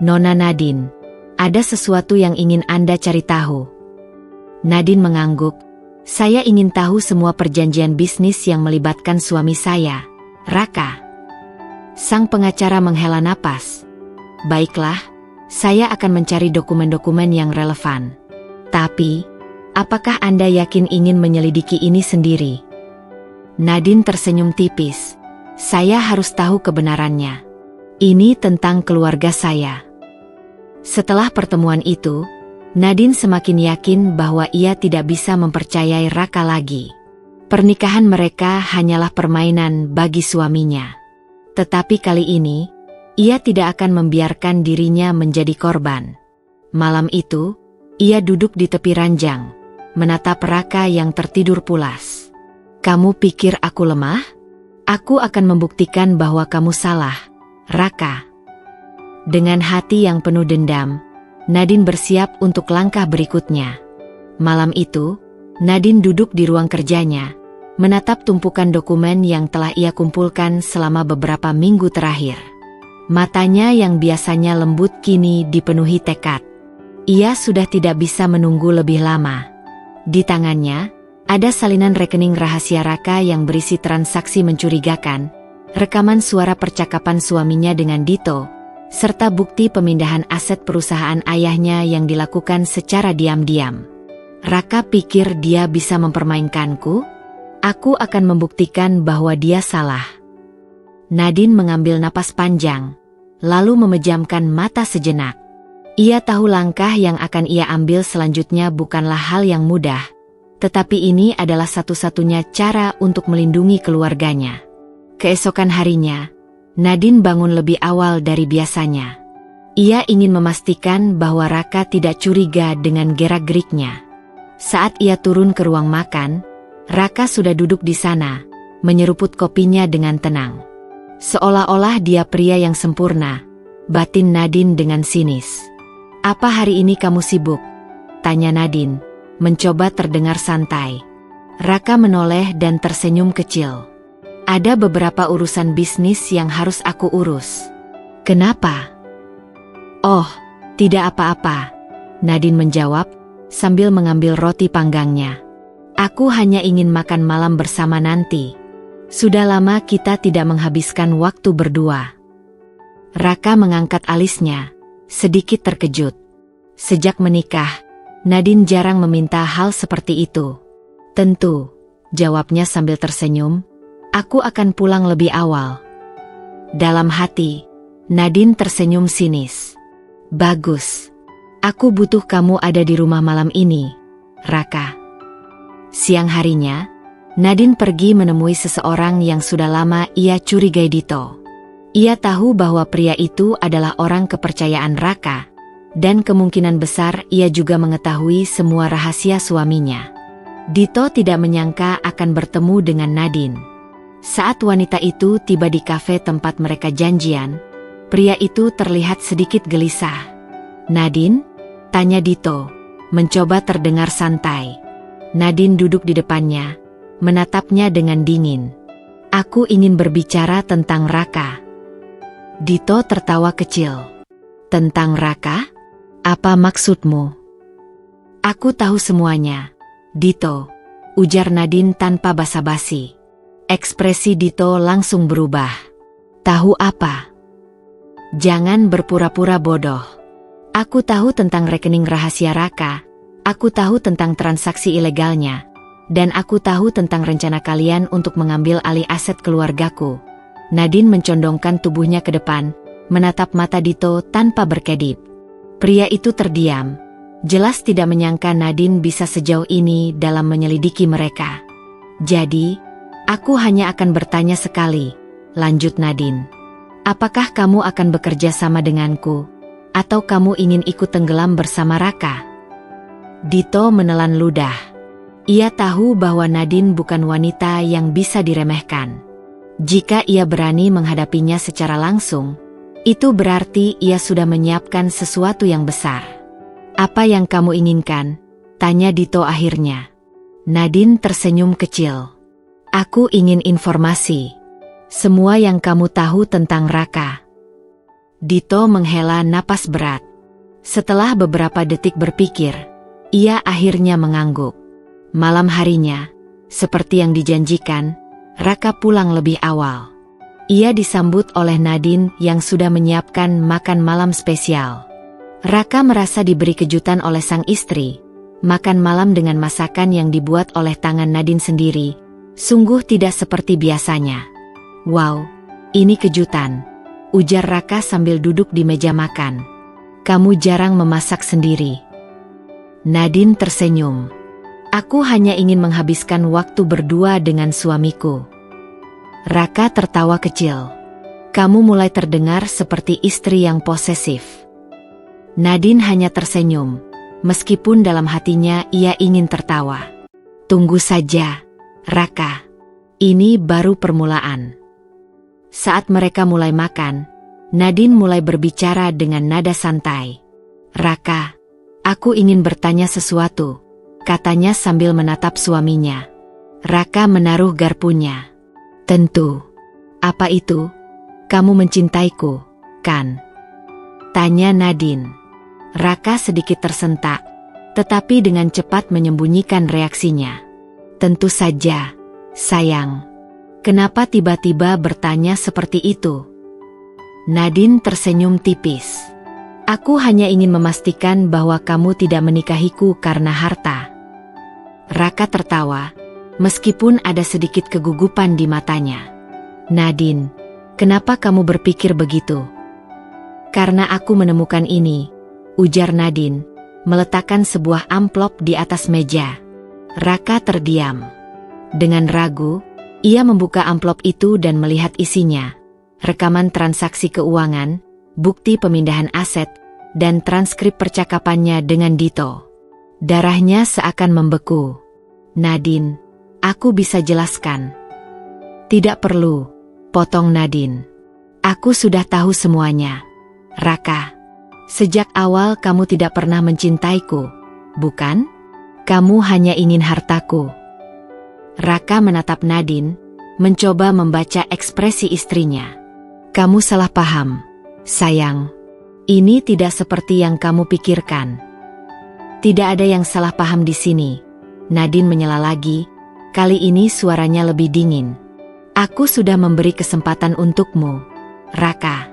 Nona Nadine, ada sesuatu yang ingin Anda cari tahu. Nadine mengangguk. Saya ingin tahu semua perjanjian bisnis yang melibatkan suami saya, Raka. Sang pengacara menghela napas. Baiklah, saya akan mencari dokumen-dokumen yang relevan. Tapi, apakah Anda yakin ingin menyelidiki ini sendiri? Nadine tersenyum tipis. Saya harus tahu kebenarannya. Ini tentang keluarga saya. Setelah pertemuan itu, Nadine semakin yakin bahwa ia tidak bisa mempercayai Raka lagi. Pernikahan mereka hanyalah permainan bagi suaminya. Tetapi kali ini, ia tidak akan membiarkan dirinya menjadi korban. Malam itu, ia duduk di tepi ranjang, menatap Raka yang tertidur pulas. Kamu pikir aku lemah? Aku akan membuktikan bahwa kamu salah, Raka. Dengan hati yang penuh dendam, Nadine bersiap untuk langkah berikutnya. Malam itu, Nadine duduk di ruang kerjanya, menatap tumpukan dokumen yang telah ia kumpulkan selama beberapa minggu terakhir. Matanya yang biasanya lembut kini dipenuhi tekad. Ia sudah tidak bisa menunggu lebih lama. Di tangannya, ada salinan rekening rahasia Raka yang berisi transaksi mencurigakan, rekaman suara percakapan suaminya dengan Dito, serta bukti pemindahan aset perusahaan ayahnya yang dilakukan secara diam-diam. Raka pikir dia bisa mempermainkanku? Aku akan membuktikan bahwa dia salah. Nadine mengambil napas panjang, lalu memejamkan mata sejenak. Ia tahu langkah yang akan ia ambil selanjutnya bukanlah hal yang mudah, tetapi ini adalah satu-satunya cara untuk melindungi keluarganya. Keesokan harinya, Nadine bangun lebih awal dari biasanya. Ia ingin memastikan bahwa Raka tidak curiga dengan gerak-geriknya. Saat ia turun ke ruang makan, Raka sudah duduk di sana, menyeruput kopinya dengan tenang. Seolah-olah dia pria yang sempurna, batin Nadine dengan sinis. "Apa hari ini kamu sibuk?" tanya Nadine, mencoba terdengar santai. Raka menoleh dan tersenyum kecil. "Ada beberapa urusan bisnis yang harus aku urus." "Kenapa?" "Oh, tidak apa-apa," Nadine menjawab, sambil mengambil roti panggangnya. "Aku hanya ingin makan malam bersama nanti. Sudah lama kita tidak menghabiskan waktu berdua." Raka mengangkat alisnya, sedikit terkejut. Sejak menikah, Nadine jarang meminta hal seperti itu. "Tentu," jawabnya sambil tersenyum, "aku akan pulang lebih awal." Dalam hati, Nadine tersenyum sinis. "Bagus. Aku butuh kamu ada di rumah malam ini, Raka." Siang harinya, Nadine pergi menemui seseorang yang sudah lama ia curigai Dito. Ia tahu bahwa pria itu adalah orang kepercayaan Raka, dan kemungkinan besar ia juga mengetahui semua rahasia suaminya. Dito tidak menyangka akan bertemu dengan Nadine. Saat wanita itu tiba di kafe tempat mereka janjian, pria itu terlihat sedikit gelisah. "Nadine?" tanya Dito, mencoba terdengar santai. Nadine duduk di depannya, menatapnya dengan dingin. "Aku ingin berbicara tentang Raka." Dito tertawa kecil. "Tentang Raka? Apa maksudmu?" "Aku tahu semuanya, Dito," ujar Nadine tanpa basa-basi. Ekspresi Dito langsung berubah. "Tahu apa?" "Jangan berpura-pura bodoh. Aku tahu tentang rekening rahasia Raka. Aku tahu tentang transaksi ilegalnya, dan aku tahu tentang rencana kalian untuk mengambil alih aset keluargaku." Nadine mencondongkan tubuhnya ke depan, menatap mata Dito tanpa berkedip. Pria itu terdiam, jelas tidak menyangka Nadine bisa sejauh ini dalam menyelidiki mereka. "Jadi, aku hanya akan bertanya sekali," lanjut Nadine. "Apakah kamu akan bekerja sama denganku, atau kamu ingin ikut tenggelam bersama Raka?" Dito menelan ludah. Ia tahu bahwa Nadine bukan wanita yang bisa diremehkan. Jika ia berani menghadapinya secara langsung, itu berarti ia sudah menyiapkan sesuatu yang besar. "Apa yang kamu inginkan?" tanya Dito akhirnya. Nadine tersenyum kecil. "Aku ingin informasi. Semua yang kamu tahu tentang Raka." Dito menghela napas berat. Setelah beberapa detik berpikir, ia akhirnya mengangguk. Malam harinya, seperti yang dijanjikan, Raka pulang lebih awal. Ia disambut oleh Nadine yang sudah menyiapkan makan malam spesial. Raka merasa diberi kejutan oleh sang istri. Makan malam dengan masakan yang dibuat oleh tangan Nadine sendiri, sungguh tidak seperti biasanya. "Wow, ini kejutan," ujar Raka sambil duduk di meja makan. "Kamu jarang memasak sendiri." Nadine tersenyum. "Aku hanya ingin menghabiskan waktu berdua dengan suamiku." Raka tertawa kecil. "Kamu mulai terdengar seperti istri yang posesif." Nadine hanya tersenyum, meskipun dalam hatinya ia ingin tertawa. "Tunggu saja, Raka. Ini baru permulaan." Saat mereka mulai makan, Nadine mulai berbicara dengan nada santai. "Raka, aku ingin bertanya sesuatu. katanya sambil menatap suaminya. Raka menaruh garpunya. Tentu. Apa itu? Kamu mencintaiku, kan? Tanya Nadine. Raka sedikit tersentak, tetapi dengan cepat menyembunyikan reaksinya. Tentu saja, sayang. Kenapa tiba-tiba bertanya seperti itu? Nadine tersenyum tipis. Aku hanya ingin memastikan bahwa kamu tidak menikahiku karena harta. Raka tertawa, meskipun ada sedikit kegugupan di matanya. Nadine, kenapa kamu berpikir begitu? Karena aku menemukan ini, ujar Nadine, meletakkan sebuah amplop di atas meja. Raka terdiam. Dengan ragu, ia membuka amplop itu dan melihat isinya. Rekaman transaksi keuangan, bukti pemindahan aset, dan transkrip percakapannya dengan Dito. Darahnya seakan membeku. Nadine, aku bisa jelaskan. Tidak perlu, potong Nadine. Aku sudah tahu semuanya. Raka, sejak awal kamu tidak pernah mencintaiku, bukan? Kamu hanya ingin hartaku. Raka menatap Nadine, mencoba membaca ekspresi istrinya. Kamu salah paham, sayang. Ini tidak seperti yang kamu pikirkan. Tidak ada yang salah paham di sini. Nadine menyela lagi, kali ini suaranya lebih dingin. Aku sudah memberi kesempatan untukmu, Raka.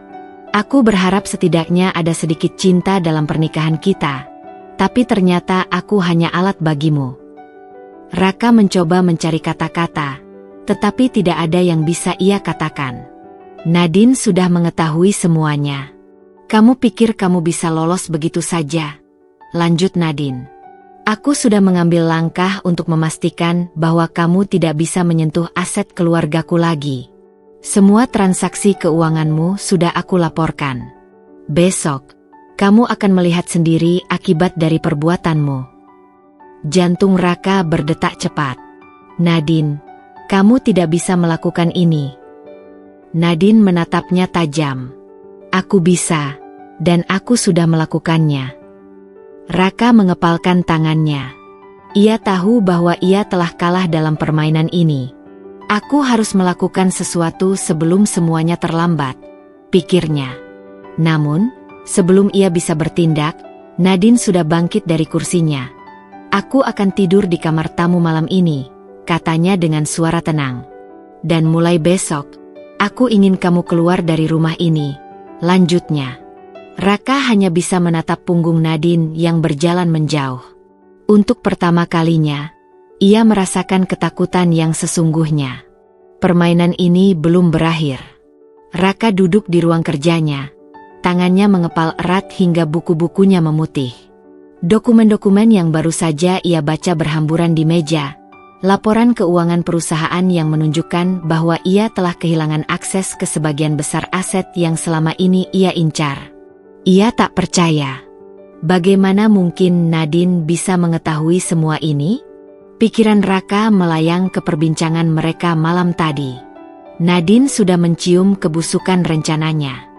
Aku berharap setidaknya ada sedikit cinta dalam pernikahan kita, tapi ternyata aku hanya alat bagimu. Raka mencoba mencari kata-kata, tetapi tidak ada yang bisa ia katakan. Nadine sudah mengetahui semuanya. Kamu pikir kamu bisa lolos begitu saja? Lanjut Nadine. Aku sudah mengambil langkah untuk memastikan bahwa kamu tidak bisa menyentuh aset keluargaku lagi. Semua transaksi keuanganmu sudah aku laporkan. Besok, kamu akan melihat sendiri akibat dari perbuatanmu. Jantung Raka berdetak cepat. Nadine, kamu tidak bisa melakukan ini. Nadine menatapnya tajam. Aku bisa, dan aku sudah melakukannya. Raka mengepalkan tangannya. Ia tahu bahwa ia telah kalah dalam permainan ini. Aku harus melakukan sesuatu sebelum semuanya terlambat, pikirnya. Namun, sebelum ia bisa bertindak, Nadine sudah bangkit dari kursinya. Aku akan tidur di kamar tamu malam ini, katanya dengan suara tenang. Dan mulai besok, aku ingin kamu keluar dari rumah ini, lanjutnya. Raka hanya bisa menatap punggung Nadine yang berjalan menjauh. Untuk pertama kalinya, ia merasakan ketakutan yang sesungguhnya. Permainan ini belum berakhir. Raka duduk di ruang kerjanya. Tangannya mengepal erat hingga buku-bukunya memutih. Dokumen-dokumen yang baru saja ia baca berhamburan di meja. Laporan keuangan perusahaan yang menunjukkan bahwa ia telah kehilangan akses ke sebagian besar aset yang selama ini ia incar. Ia tak percaya. Bagaimana mungkin Nadine bisa mengetahui semua ini? Pikiran Raka melayang ke perbincangan mereka malam tadi. Nadine sudah mencium kebusukan rencananya.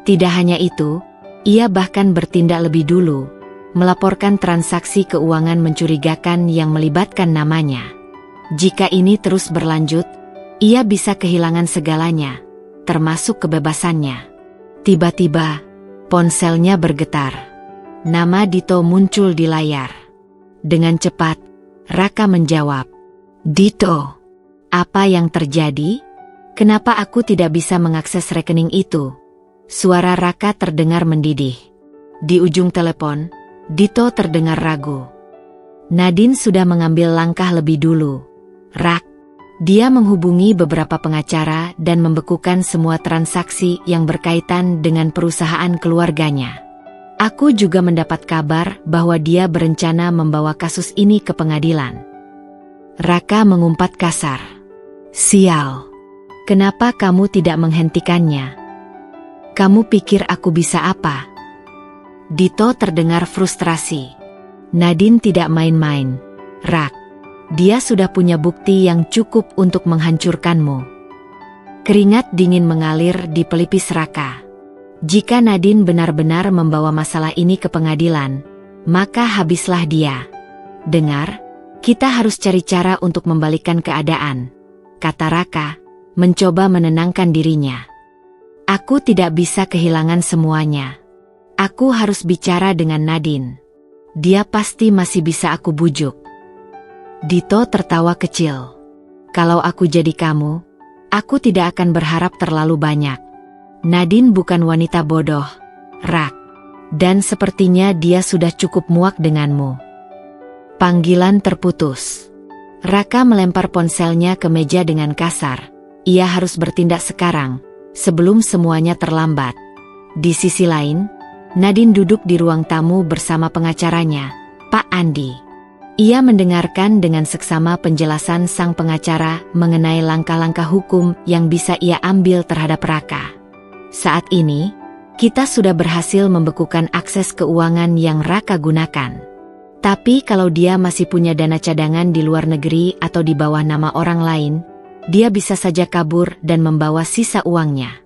Tidak hanya itu, ia bahkan bertindak lebih dulu, melaporkan transaksi keuangan mencurigakan yang melibatkan namanya. Jika ini terus berlanjut, ia bisa kehilangan segalanya, termasuk kebebasannya. Tiba-tiba, ponselnya bergetar. Nama Dito muncul di layar. Dengan cepat, Raka menjawab. Dito, apa yang terjadi? Kenapa aku tidak bisa mengakses rekening itu? Suara Raka terdengar mendidih. Di ujung telepon, Dito terdengar ragu. Nadine sudah mengambil langkah lebih dulu. Rak, dia menghubungi beberapa pengacara dan membekukan semua transaksi yang berkaitan dengan perusahaan keluarganya. Aku juga mendapat kabar bahwa dia berencana membawa kasus ini ke pengadilan. Raka mengumpat kasar. Sial. Kenapa kamu tidak menghentikannya? Kamu pikir aku bisa apa? Dito terdengar frustrasi. Nadine tidak main-main. Rak. Dia sudah punya bukti yang cukup untuk menghancurkanmu. Keringat dingin mengalir di pelipis Raka. Jika Nadine benar-benar membawa masalah ini ke pengadilan, maka habislah dia. Dengar, Kita harus cari cara untuk membalikkan keadaan, kata Raka, mencoba menenangkan dirinya. Aku tidak bisa kehilangan semuanya. Aku harus bicara dengan Nadine. Dia pasti masih bisa aku bujuk. Dito tertawa kecil. Kalau aku jadi kamu, aku tidak akan berharap terlalu banyak. Nadine bukan wanita bodoh, Rak. Dan sepertinya dia sudah cukup muak denganmu. Panggilan terputus. Raka melempar ponselnya ke meja dengan kasar. Ia harus bertindak sekarang, sebelum semuanya terlambat. Di sisi lain, Nadine duduk di ruang tamu bersama pengacaranya, Pak Andi. Ia mendengarkan dengan seksama penjelasan sang pengacara mengenai langkah-langkah hukum yang bisa ia ambil terhadap Raka. Saat ini, kita sudah berhasil membekukan akses keuangan yang Raka gunakan. Tapi kalau dia masih punya dana cadangan di luar negeri atau di bawah nama orang lain, dia bisa saja kabur dan membawa sisa uangnya.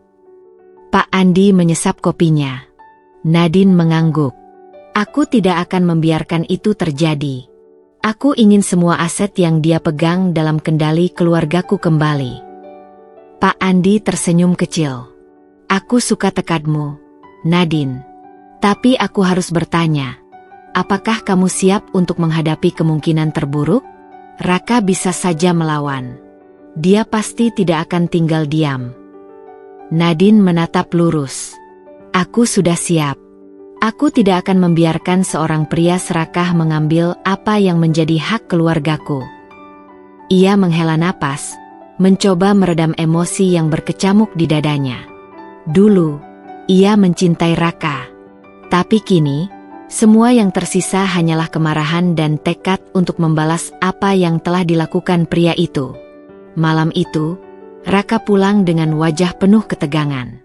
Pak Andi menyesap kopinya. Nadine mengangguk. Aku tidak akan membiarkan itu terjadi. Aku ingin semua aset yang dia pegang dalam kendali keluargaku kembali. Pak Andi tersenyum kecil. Aku suka tekadmu, Nadine. Tapi aku harus bertanya, apakah kamu siap untuk menghadapi kemungkinan terburuk? Raka bisa saja melawan. Dia pasti tidak akan tinggal diam. Nadine menatap lurus. Aku sudah siap. Aku tidak akan membiarkan seorang pria serakah mengambil apa yang menjadi hak keluargaku. Ia menghela napas, mencoba meredam emosi yang berkecamuk di dadanya. Dulu, ia mencintai Raka. Tapi kini, semua yang tersisa hanyalah kemarahan dan tekad untuk membalas apa yang telah dilakukan pria itu. Malam itu, Raka pulang dengan wajah penuh ketegangan.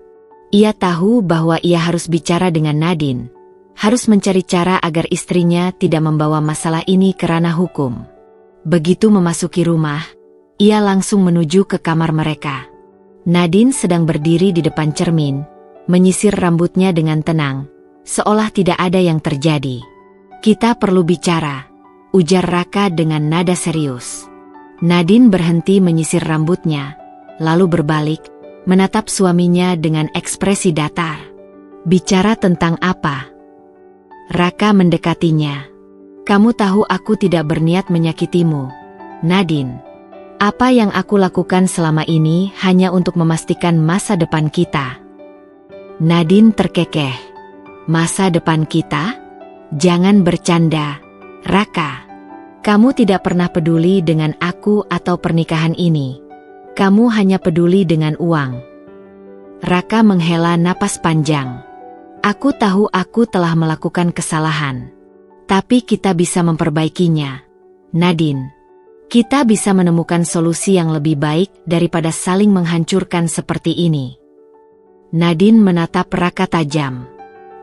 Ia tahu bahwa ia harus bicara dengan Nadine, harus mencari cara agar istrinya tidak membawa masalah ini ke ranah hukum. Begitu memasuki rumah, ia langsung menuju ke kamar mereka. Nadine sedang berdiri di depan cermin, menyisir rambutnya dengan tenang, seolah tidak ada yang terjadi. Kita perlu bicara, ujar Raka dengan nada serius. Nadine berhenti menyisir rambutnya, lalu berbalik, menatap suaminya dengan ekspresi datar. Bicara tentang apa? Raka mendekatinya. Kamu tahu aku tidak berniat menyakitimu, Nadine. Apa yang aku lakukan selama ini hanya untuk memastikan masa depan kita. Nadine terkekeh. Masa depan kita? Jangan bercanda, Raka. Kamu tidak pernah peduli dengan aku atau pernikahan ini. Kamu hanya peduli dengan uang. Raka menghela napas panjang. Aku tahu aku telah melakukan kesalahan. Tapi kita bisa memperbaikinya, Nadine. Kita bisa menemukan solusi yang lebih baik daripada saling menghancurkan seperti ini. Nadine menatap Raka tajam.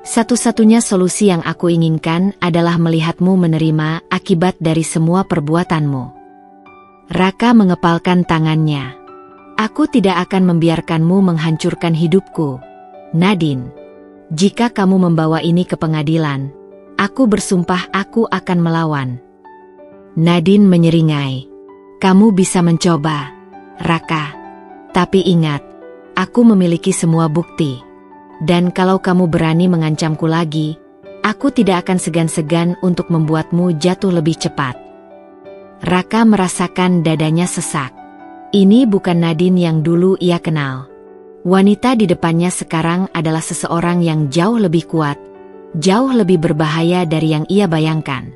Satu-satunya solusi yang aku inginkan adalah melihatmu menerima akibat dari semua perbuatanmu. Raka mengepalkan tangannya. Aku tidak akan membiarkanmu menghancurkan hidupku, Nadine. Jika kamu membawa ini ke pengadilan, aku bersumpah aku akan melawan. Nadine menyeringai. Kamu bisa mencoba, Raka. Tapi ingat, aku memiliki semua bukti. Dan kalau kamu berani mengancamku lagi, aku tidak akan segan-segan untuk membuatmu jatuh lebih cepat. Raka merasakan dadanya sesak. Ini bukan Nadine yang dulu ia kenal. Wanita di depannya sekarang adalah seseorang yang jauh lebih kuat, jauh lebih berbahaya dari yang ia bayangkan.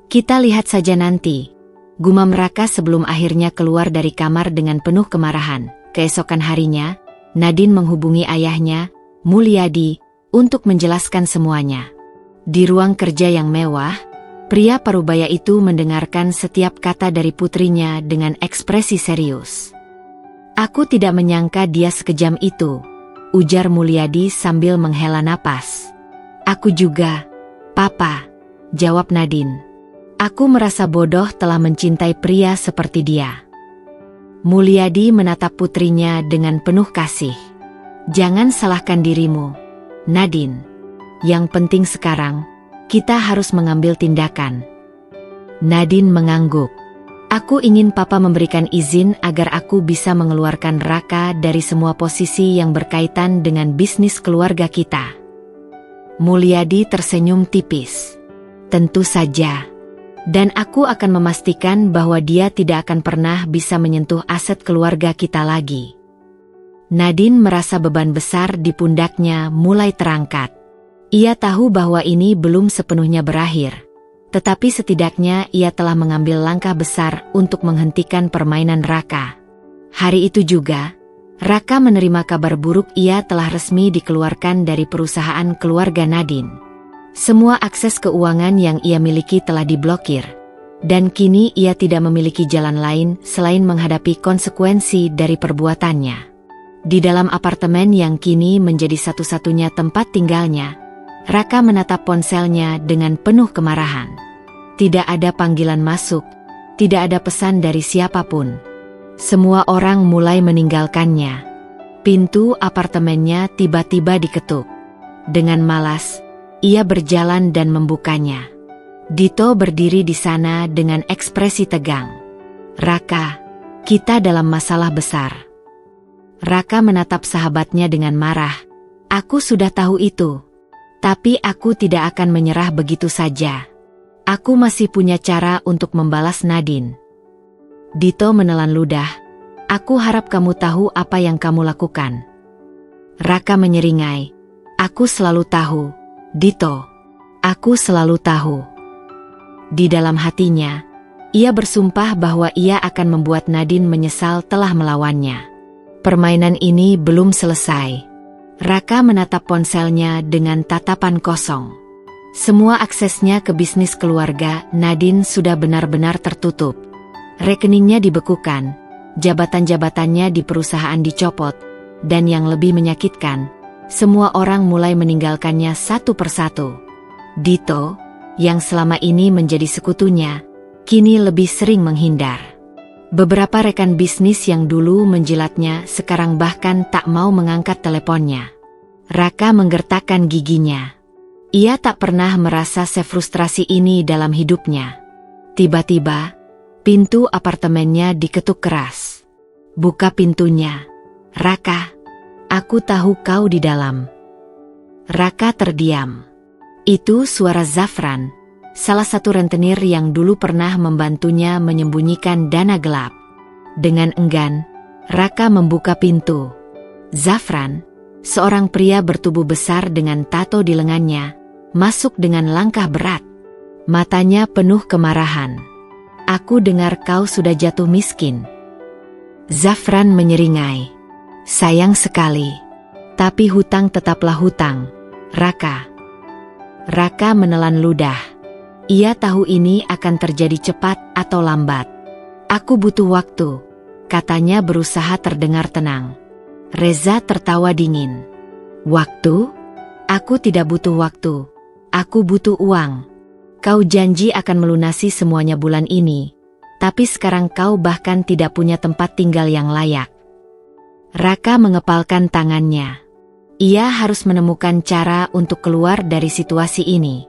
Kita lihat saja nanti, gumam Raka sebelum akhirnya keluar dari kamar dengan penuh kemarahan. Keesokan harinya, Nadine menghubungi ayahnya, Mulyadi, untuk menjelaskan semuanya. Di ruang kerja yang mewah, pria parubaya itu mendengarkan setiap kata dari putrinya dengan ekspresi serius. Aku tidak menyangka dia sekejam itu, ujar Mulyadi sambil menghela napas. Aku juga, Papa, jawab Nadine. Aku merasa bodoh telah mencintai pria seperti dia. Mulyadi menatap putrinya dengan penuh kasih. Jangan salahkan dirimu, Nadine. Yang penting sekarang, kita harus mengambil tindakan. Nadine mengangguk. Aku ingin papa memberikan izin agar aku bisa mengeluarkan Raka dari semua posisi yang berkaitan dengan bisnis keluarga kita. Mulyadi tersenyum tipis. Tentu saja. Dan aku akan memastikan bahwa dia tidak akan pernah bisa menyentuh aset keluarga kita lagi. Nadine merasa beban besar di pundaknya mulai terangkat. Ia tahu bahwa ini belum sepenuhnya berakhir. Tetapi setidaknya ia telah mengambil langkah besar untuk menghentikan permainan Raka. Hari itu juga, Raka menerima kabar buruk ia telah resmi dikeluarkan dari perusahaan keluarga Nadine. Semua akses keuangan yang ia miliki telah diblokir. Dan kini ia tidak memiliki jalan lain selain menghadapi konsekuensi dari perbuatannya. Di dalam apartemen yang kini menjadi satu-satunya tempat tinggalnya, Raka menatap ponselnya dengan penuh kemarahan. Tidak ada panggilan masuk, tidak ada pesan dari siapapun. Semua orang mulai meninggalkannya. Pintu apartemennya tiba-tiba diketuk. Dengan malas, ia berjalan dan membukanya. Dito berdiri di sana dengan ekspresi tegang. Raka, kita dalam masalah besar. Raka menatap sahabatnya dengan marah. Aku sudah tahu itu. Tapi aku tidak akan menyerah begitu saja. Aku masih punya cara untuk membalas Nadine. Dito menelan ludah. Aku harap kamu tahu apa yang kamu lakukan. Raka menyeringai. Aku selalu tahu, Dito. Aku selalu tahu. Di dalam hatinya, ia bersumpah bahwa ia akan membuat Nadine menyesal telah melawannya. Permainan ini belum selesai. Raka menatap ponselnya dengan tatapan kosong. Semua aksesnya ke bisnis keluarga Nadine sudah benar-benar tertutup. Rekeningnya dibekukan, jabatan-jabatannya di perusahaan dicopot, dan yang lebih menyakitkan, semua orang mulai meninggalkannya satu persatu. Dito, yang selama ini menjadi sekutunya, kini lebih sering menghindar. Beberapa rekan bisnis yang dulu menjilatnya sekarang bahkan tak mau mengangkat teleponnya. Raka menggertakkan giginya. Ia tak pernah merasa sefrustrasi ini dalam hidupnya. Tiba-tiba, pintu apartemennya diketuk keras. Buka pintunya. Raka, aku tahu kau di dalam. Raka terdiam. Itu suara Zafran, salah satu rentenir yang dulu pernah membantunya menyembunyikan dana gelap. Dengan enggan, Raka membuka pintu. Zafran, seorang pria bertubuh besar dengan tato di lengannya, masuk dengan langkah berat. Matanya penuh kemarahan. Aku dengar kau sudah jatuh miskin. Zafran menyeringai. Sayang sekali. Tapi hutang tetaplah hutang, Raka. Raka menelan ludah. Ia tahu ini akan terjadi cepat atau lambat. Aku butuh waktu, katanya berusaha terdengar tenang. Reza tertawa dingin. Waktu? Aku tidak butuh waktu. Aku butuh uang. Kau janji akan melunasi semuanya bulan ini, tapi sekarang kau bahkan tidak punya tempat tinggal yang layak. Raka mengepalkan tangannya. Ia harus menemukan cara untuk keluar dari situasi ini.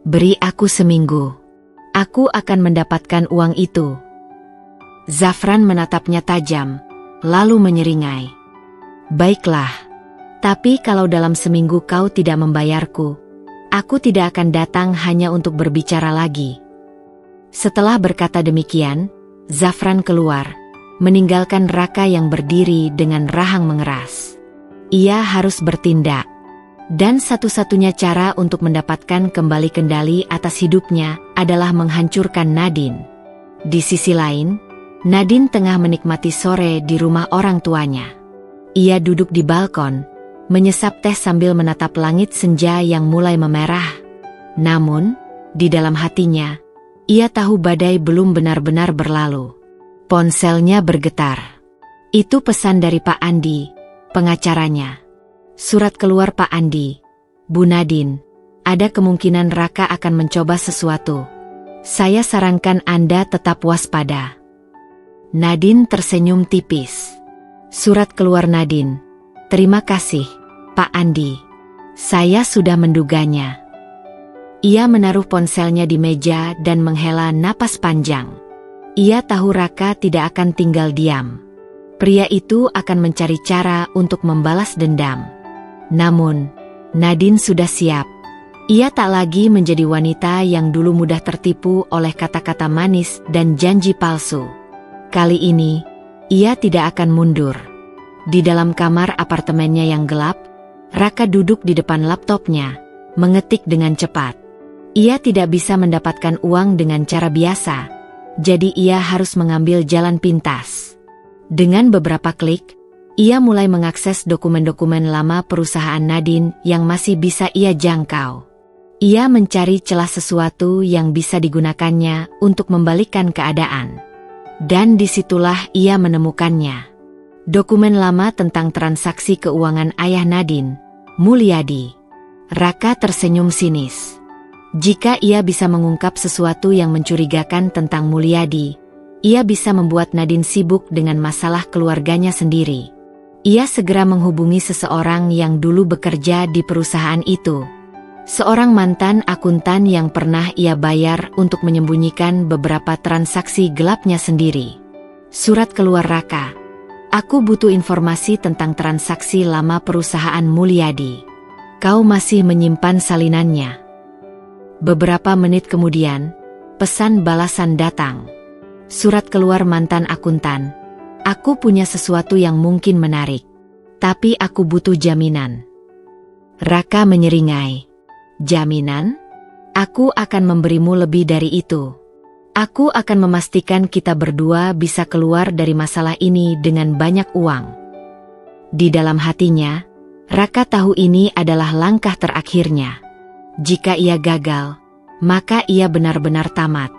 Beri aku seminggu. Aku akan mendapatkan uang itu. Zafran menatapnya tajam, lalu menyeringai. Baiklah, tapi kalau dalam seminggu kau tidak membayarku, aku tidak akan datang hanya untuk berbicara lagi. Setelah berkata demikian, Zafran keluar, meninggalkan Raka yang berdiri dengan rahang mengeras. Ia harus bertindak. Dan satu-satunya cara untuk mendapatkan kembali kendali atas hidupnya adalah menghancurkan Nadine. Di sisi lain, Nadine tengah menikmati sore di rumah orang tuanya. Ia duduk di balkon, menyesap teh sambil menatap langit senja yang mulai memerah. Namun, di dalam hatinya, ia tahu badai belum benar-benar berlalu. Ponselnya bergetar. Itu pesan dari Pak Andi, pengacaranya. Surat keluar Pak Andi. Bu Nadine, ada kemungkinan Raka akan mencoba sesuatu. Saya sarankan Anda tetap waspada. Nadine tersenyum tipis. Surat keluar Nadine. Terima kasih, Pak Andi. Saya sudah menduganya. Ia menaruh ponselnya di meja dan menghela napas panjang. Ia tahu Raka tidak akan tinggal diam. Pria itu akan mencari cara untuk membalas dendam. Namun, Nadine sudah siap. Ia tak lagi menjadi wanita yang dulu mudah tertipu oleh kata-kata manis dan janji palsu. Kali ini, ia tidak akan mundur. Di dalam kamar apartemennya yang gelap, Raka duduk di depan laptopnya, mengetik dengan cepat. Ia tidak bisa mendapatkan uang dengan cara biasa, jadi ia harus mengambil jalan pintas. Dengan beberapa klik, ia mulai mengakses dokumen-dokumen lama perusahaan Nadine yang masih bisa ia jangkau. Ia mencari celah sesuatu yang bisa digunakannya untuk membalikkan keadaan. Dan disitulah ia menemukannya. Dokumen lama tentang transaksi keuangan ayah Nadine, Mulyadi. Raka tersenyum sinis. Jika ia bisa mengungkap sesuatu yang mencurigakan tentang Mulyadi, ia bisa membuat Nadine sibuk dengan masalah keluarganya sendiri. Ia segera menghubungi seseorang yang dulu bekerja di perusahaan itu. Seorang mantan akuntan yang pernah ia bayar untuk menyembunyikan beberapa transaksi gelapnya sendiri. Surat keluar Raka. Aku butuh informasi tentang transaksi lama perusahaan Mulyadi. Kau masih menyimpan salinannya. Beberapa menit kemudian, pesan balasan datang. Surat keluar mantan akuntan. Aku punya sesuatu yang mungkin menarik. Tapi aku butuh jaminan. Raka menyeringai. Jaminan? Aku akan memberimu lebih dari itu. Aku akan memastikan kita berdua bisa keluar dari masalah ini dengan banyak uang. Di dalam hatinya, Raka tahu ini adalah langkah terakhirnya. Jika ia gagal, maka ia benar-benar tamat.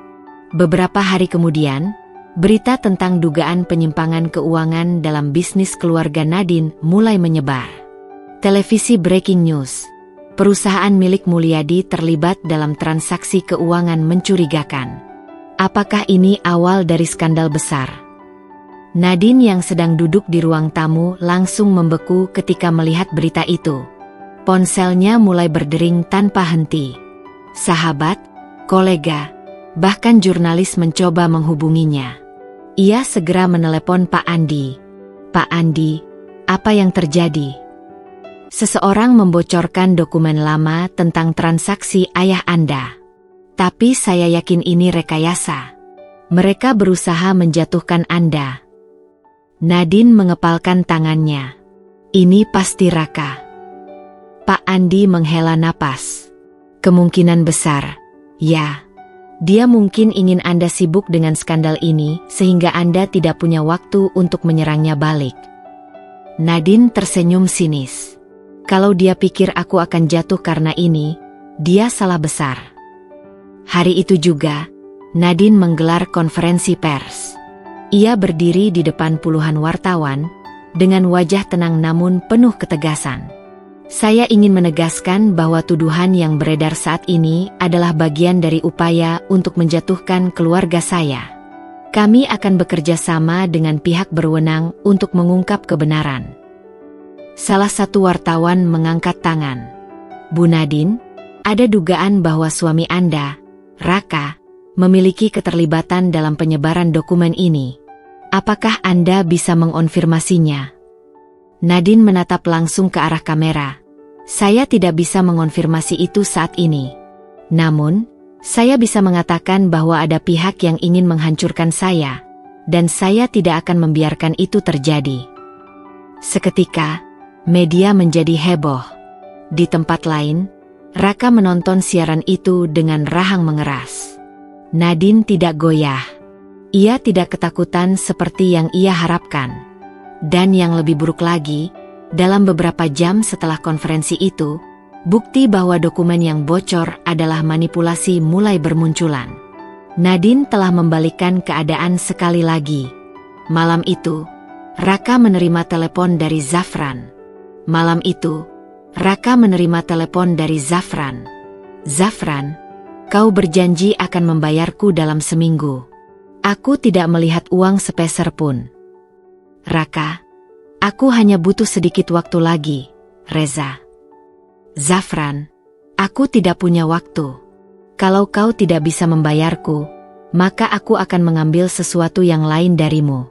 Beberapa hari kemudian, berita tentang dugaan penyimpangan keuangan dalam bisnis keluarga Nadine mulai menyebar. Televisi breaking news. Perusahaan milik Mulyadi terlibat dalam transaksi keuangan mencurigakan. Apakah ini awal dari skandal besar? Nadine yang sedang duduk di ruang tamu langsung membeku ketika melihat berita itu. Ponselnya mulai berdering tanpa henti. Sahabat, kolega, bahkan jurnalis mencoba menghubunginya. Ia segera menelepon Pak Andi. Pak Andi, apa yang terjadi? Seseorang membocorkan dokumen lama tentang transaksi ayah Anda. Tapi saya yakin ini rekayasa. Mereka berusaha menjatuhkan Anda. Nadine mengepalkan tangannya. Ini pasti Raka. Pak Andi menghela napas. Kemungkinan besar, ya. Dia mungkin ingin Anda sibuk dengan skandal ini sehingga Anda tidak punya waktu untuk menyerangnya balik. Nadine tersenyum sinis. Kalau dia pikir aku akan jatuh karena ini, dia salah besar. Hari itu juga, Nadine menggelar konferensi pers. Ia berdiri di depan puluhan wartawan, dengan wajah tenang namun penuh ketegasan. Saya ingin menegaskan bahwa tuduhan yang beredar saat ini adalah bagian dari upaya untuk menjatuhkan keluarga saya. Kami akan bekerja sama dengan pihak berwenang untuk mengungkap kebenaran. Salah satu wartawan mengangkat tangan. Bu Nadine, ada dugaan bahwa suami Anda, Raka, memiliki keterlibatan dalam penyebaran dokumen ini. Apakah Anda bisa mengonfirmasinya? Nadine menatap langsung ke arah kamera. Saya tidak bisa mengonfirmasi itu saat ini. Namun, saya bisa mengatakan bahwa ada pihak yang ingin menghancurkan saya, dan saya tidak akan membiarkan itu terjadi. Seketika, media menjadi heboh. Di tempat lain, Raka menonton siaran itu dengan rahang mengeras. Nadine tidak goyah. Ia tidak ketakutan seperti yang ia harapkan. Dan yang lebih buruk lagi, dalam beberapa jam setelah konferensi itu, bukti bahwa dokumen yang bocor adalah manipulasi mulai bermunculan. Nadine telah membalikkan keadaan sekali lagi. Malam itu, Raka menerima telepon dari Zafran. Malam itu, Raka menerima telepon dari Zafran. Zafran, kau berjanji akan membayarku dalam seminggu. Aku tidak melihat uang sepeser pun. Raka, aku hanya butuh sedikit waktu lagi, Reza. Zafran, aku tidak punya waktu. Kalau kau tidak bisa membayarku, maka aku akan mengambil sesuatu yang lain darimu.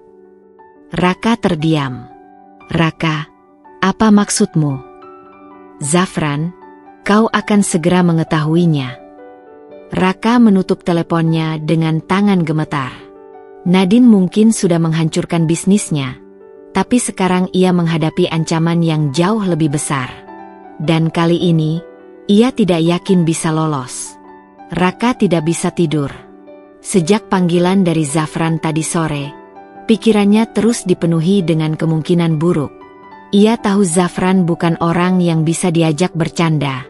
Raka terdiam. Raka, apa maksudmu? Zafran, kau akan segera mengetahuinya. Raka menutup teleponnya dengan tangan gemetar. Nadine mungkin sudah menghancurkan bisnisnya, tapi sekarang ia menghadapi ancaman yang jauh lebih besar. Dan kali ini, ia tidak yakin bisa lolos. Raka tidak bisa tidur. Sejak panggilan dari Zafran tadi sore, pikirannya terus dipenuhi dengan kemungkinan buruk. Ia tahu Zafran bukan orang yang bisa diajak bercanda.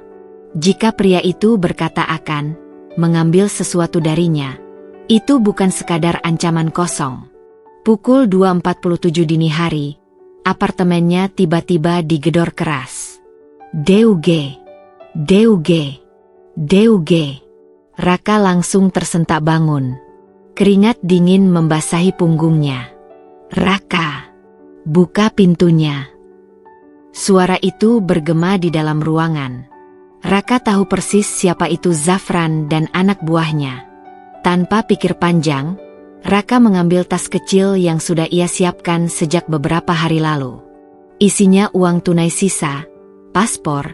Jika pria itu berkata akan mengambil sesuatu darinya, itu bukan sekadar ancaman kosong. Pukul 2.47 dini hari, apartemennya tiba-tiba digedor keras. Deuge, Deuge, Deuge. Raka langsung tersentak bangun. Keringat dingin membasahi punggungnya. Raka, buka pintunya. Suara itu bergema di dalam ruangan. Raka tahu persis siapa itu Zafran dan anak buahnya. Tanpa pikir panjang, Raka mengambil tas kecil yang sudah ia siapkan sejak beberapa hari lalu. Isinya uang tunai sisa, paspor,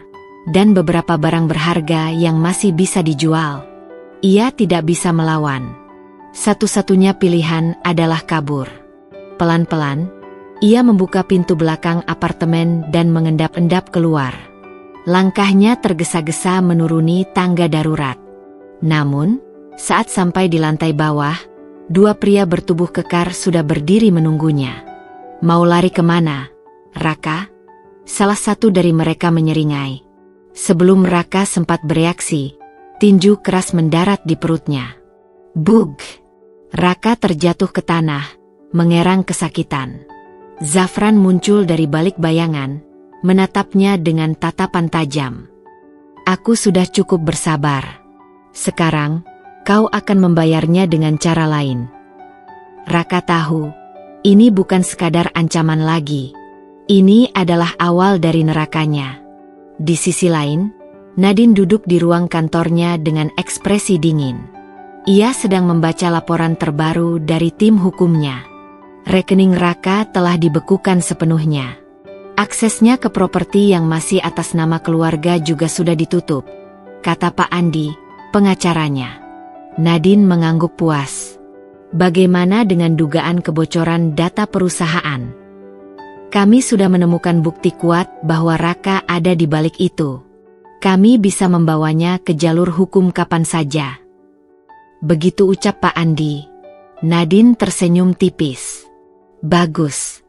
dan beberapa barang berharga yang masih bisa dijual. Ia tidak bisa melawan. Satu-satunya pilihan adalah kabur. Pelan-pelan, ia membuka pintu belakang apartemen dan mengendap-endap keluar. Langkahnya tergesa-gesa menuruni tangga darurat. Namun, saat sampai di lantai bawah, dua pria bertubuh kekar sudah berdiri menunggunya. Mau lari kemana, Raka? Salah satu dari mereka menyeringai. Sebelum Raka sempat bereaksi, tinju keras mendarat di perutnya. Bug! Raka terjatuh ke tanah, mengerang kesakitan. Zafran muncul dari balik bayangan, menatapnya dengan tatapan tajam. Aku sudah cukup bersabar. Sekarang, kau akan membayarnya dengan cara lain. Raka tahu, ini bukan sekadar ancaman lagi. Ini adalah awal dari nerakanya. Di sisi lain, Nadine duduk di ruang kantornya dengan ekspresi dingin. Ia sedang membaca laporan terbaru dari tim hukumnya. Rekening Raka telah dibekukan sepenuhnya. Aksesnya ke properti yang masih atas nama keluarga juga sudah ditutup, kata Pak Andi, pengacaranya. Nadine mengangguk puas. Bagaimana dengan dugaan kebocoran data perusahaan? Kami sudah menemukan bukti kuat bahwa Raka ada di balik itu. Kami bisa membawanya ke jalur hukum kapan saja. Begitu ucap Pak Andi. Nadine tersenyum tipis. Bagus.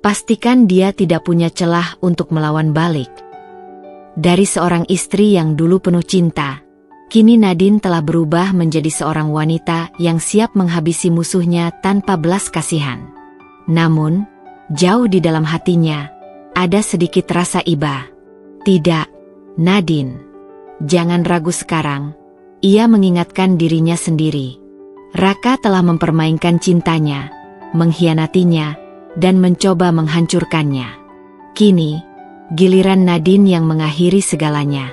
Pastikan dia tidak punya celah untuk melawan balik. Dari seorang istri yang dulu penuh cinta, kini Nadine telah berubah menjadi seorang wanita yang siap menghabisi musuhnya tanpa belas kasihan. Namun, jauh di dalam hatinya, ada sedikit rasa iba. Tidak, Nadine. Jangan ragu sekarang, ia mengingatkan dirinya sendiri. Raka telah mempermainkan cintanya, mengkhianatinya, dan mencoba menghancurkannya. Kini, giliran Nadine yang mengakhiri segalanya.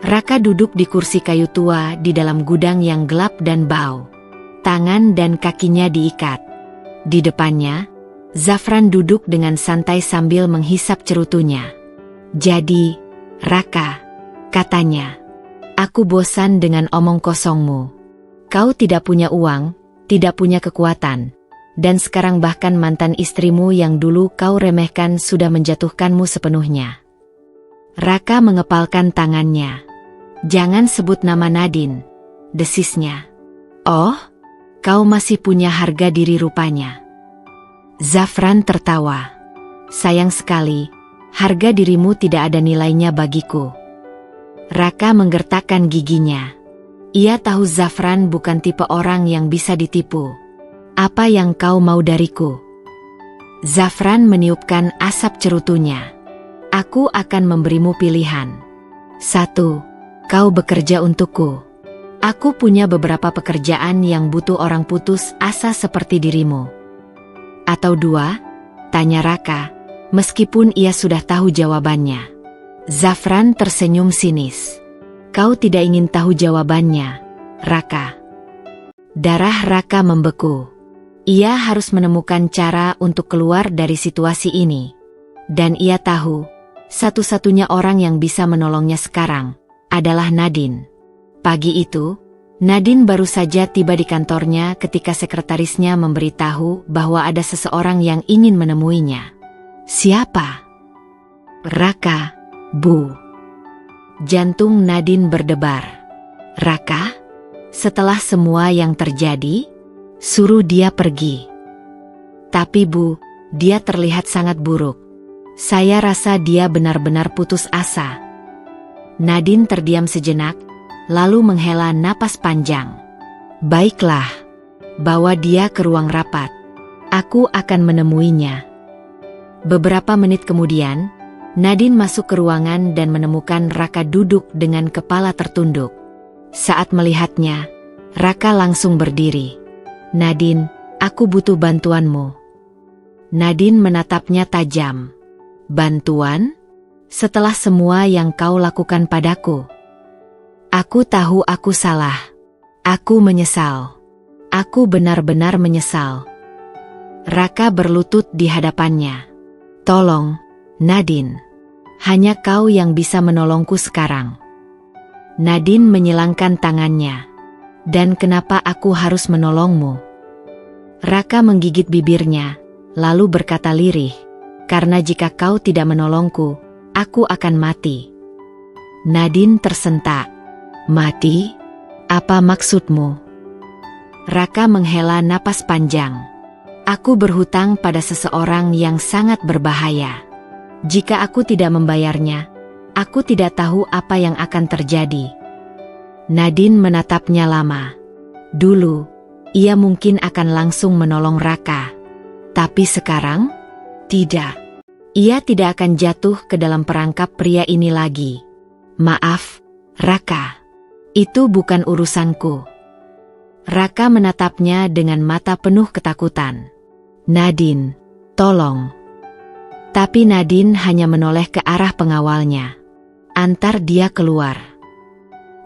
Raka duduk di kursi kayu tua di dalam gudang yang gelap dan bau. Tangan dan kakinya diikat. Di depannya, Zafran duduk dengan santai sambil menghisap cerutunya. Jadi, Raka, katanya, aku bosan dengan omong kosongmu. Kau tidak punya uang, tidak punya kekuatan, dan sekarang bahkan mantan istrimu yang dulu kau remehkan sudah menjatuhkanmu sepenuhnya. Raka mengepalkan tangannya. Jangan sebut nama Nadine, desisnya. Oh, kau masih punya harga diri rupanya. Zafran tertawa. Sayang sekali, harga dirimu tidak ada nilainya bagiku. Raka menggertakkan giginya. Ia tahu Zafran bukan tipe orang yang bisa ditipu. Apa yang kau mau dariku? Zafran meniupkan asap cerutunya. Aku akan memberimu pilihan. 1. Kau bekerja untukku. Aku punya beberapa pekerjaan yang butuh orang putus asa seperti dirimu. Atau 2, tanya Raka, meskipun ia sudah tahu jawabannya. Zafran tersenyum sinis. Kau tidak ingin tahu jawabannya, Raka. Darah Raka membeku. Ia harus menemukan cara untuk keluar dari situasi ini. Dan ia tahu, satu-satunya orang yang bisa menolongnya sekarang adalah Nadine. Pagi itu, Nadine baru saja tiba di kantornya ketika sekretarisnya memberitahu bahwa ada seseorang yang ingin menemuinya. Siapa? Raka, Bu. Jantung Nadine berdebar. Raka? Setelah semua yang terjadi, suruh dia pergi. Tapi Bu, dia terlihat sangat buruk. Saya rasa dia benar-benar putus asa. Nadine terdiam sejenak, lalu menghela napas panjang. Baiklah, bawa dia ke ruang rapat. Aku akan menemuinya. Beberapa menit kemudian, Nadine masuk ke ruangan dan menemukan Raka duduk dengan kepala tertunduk. Saat melihatnya, Raka langsung berdiri. Nadine, aku butuh bantuanmu. Nadine menatapnya tajam. Bantuan? Setelah semua yang kau lakukan padaku. Aku tahu aku salah. Aku menyesal. Aku benar-benar menyesal. Raka berlutut di hadapannya. Tolong, Nadine. Hanya kau yang bisa menolongku sekarang. Nadine menyilangkan tangannya. Dan kenapa aku harus menolongmu? Raka menggigit bibirnya, lalu berkata lirih. Karena jika kau tidak menolongku, aku akan mati. Nadine tersentak. Mati? Apa maksudmu? Raka menghela napas panjang. Aku berhutang pada seseorang yang sangat berbahaya. Jika aku tidak membayarnya, aku tidak tahu apa yang akan terjadi. Nadine menatapnya lama. Dulu, ia mungkin akan langsung menolong Raka. Tapi sekarang, tidak. Ia tidak akan jatuh ke dalam perangkap pria ini lagi. Maaf, Raka. Itu bukan urusanku. Raka menatapnya dengan mata penuh ketakutan. Nadine, tolong. Tapi Nadine hanya menoleh ke arah pengawalnya. Antar dia keluar.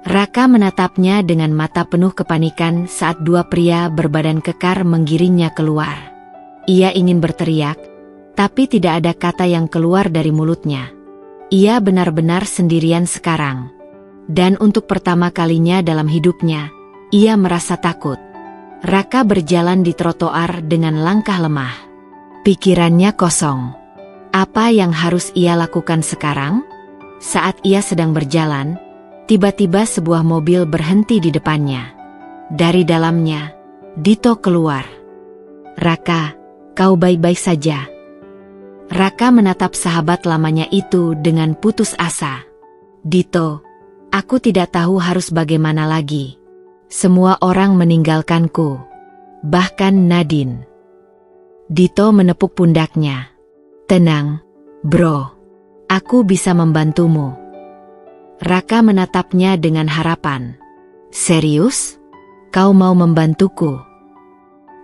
Raka menatapnya dengan mata penuh kepanikan saat dua pria berbadan kekar menggiringnya keluar. Ia ingin berteriak, tapi tidak ada kata yang keluar dari mulutnya. Ia benar-benar sendirian sekarang. Dan untuk pertama kalinya dalam hidupnya, ia merasa takut. Raka berjalan di trotoar dengan langkah lemah. Pikirannya kosong. Apa yang harus ia lakukan sekarang? Saat ia sedang berjalan, tiba-tiba sebuah mobil berhenti di depannya. Dari dalamnya, Dito keluar. Raka, kau baik-baik saja? Raka menatap sahabat lamanya itu dengan putus asa. Dito, aku tidak tahu harus bagaimana lagi. Semua orang meninggalkanku. Bahkan Nadine. Dito menepuk pundaknya. Tenang, bro. Aku bisa membantumu. Raka menatapnya dengan harapan. Serius? Kau mau membantuku?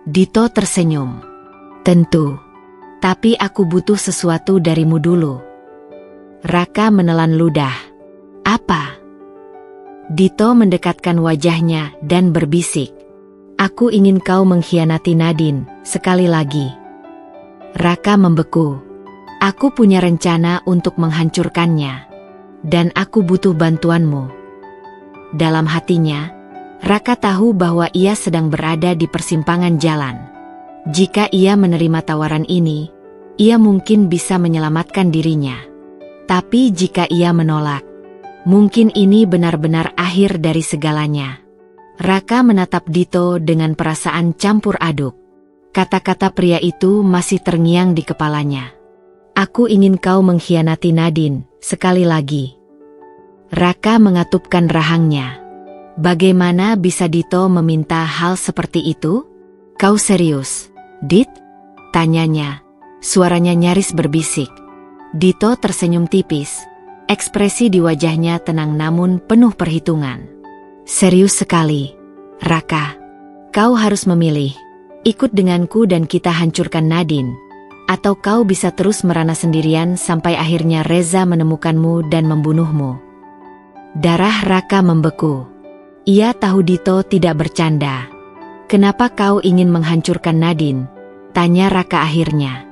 Dito tersenyum. Tentu. Tapi aku butuh sesuatu darimu dulu. Raka menelan ludah. Apa? Dito mendekatkan wajahnya dan berbisik. Aku ingin kau mengkhianati Nadine sekali lagi. Raka membeku. Aku punya rencana untuk menghancurkannya. Dan aku butuh bantuanmu. Dalam hatinya, Raka tahu bahwa ia sedang berada di persimpangan jalan. Jika ia menerima tawaran ini, ia mungkin bisa menyelamatkan dirinya. Tapi jika ia menolak, mungkin ini benar-benar akhir dari segalanya. Raka menatap Dito dengan perasaan campur aduk. Kata-kata pria itu masih terngiang di kepalanya. Aku ingin kau mengkhianati Nadine sekali lagi. Raka mengatupkan rahangnya. Bagaimana bisa Dito meminta hal seperti itu? Kau serius, Dit? Tanyanya. Suaranya nyaris berbisik. Dito tersenyum tipis. Ekspresi di wajahnya tenang namun penuh perhitungan. Serius sekali, Raka. Kau harus memilih. Ikut denganku dan kita hancurkan Nadine. Atau kau bisa terus merana sendirian sampai akhirnya Reza menemukanmu dan membunuhmu. Darah Raka membeku. Ia tahu Dito tidak bercanda. "Kenapa kau ingin menghancurkan Nadine?" tanya Raka akhirnya.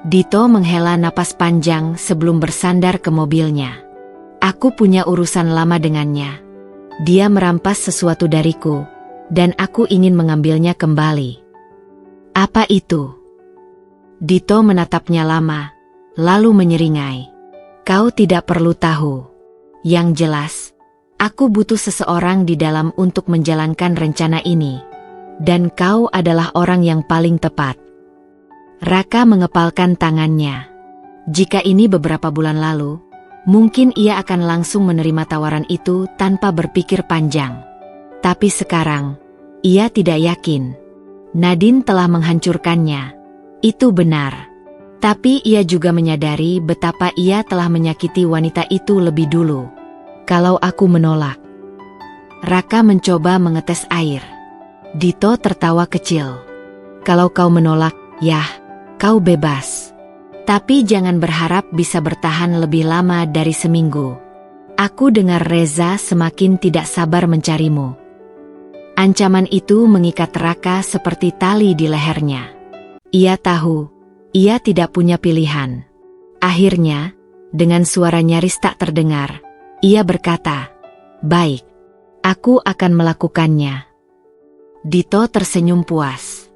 Dito menghela napas panjang sebelum bersandar ke mobilnya. "Aku punya urusan lama dengannya. Dia merampas sesuatu dariku, dan aku ingin mengambilnya kembali." "Apa itu?" Dito menatapnya lama, lalu menyeringai. "Kau tidak perlu tahu. Yang jelas, aku butuh seseorang di dalam untuk menjalankan rencana ini. Dan kau adalah orang yang paling tepat." Raka mengepalkan tangannya. Jika ini beberapa bulan lalu, mungkin ia akan langsung menerima tawaran itu tanpa berpikir panjang. Tapi sekarang, ia tidak yakin. Nadine telah menghancurkannya. Itu benar. Tapi ia juga menyadari betapa ia telah menyakiti wanita itu lebih dulu. "Kalau aku menolak?" Raka mencoba mengetes air. Dito tertawa kecil. "Kalau kau menolak, yah, kau bebas. Tapi jangan berharap bisa bertahan lebih lama dari seminggu. Aku dengar Reza semakin tidak sabar mencarimu." Ancaman itu mengikat Raka seperti tali di lehernya. Ia tahu, ia tidak punya pilihan. Akhirnya, dengan suara nyaris tak terdengar, ia berkata, "Baik, aku akan melakukannya." Dito tersenyum puas.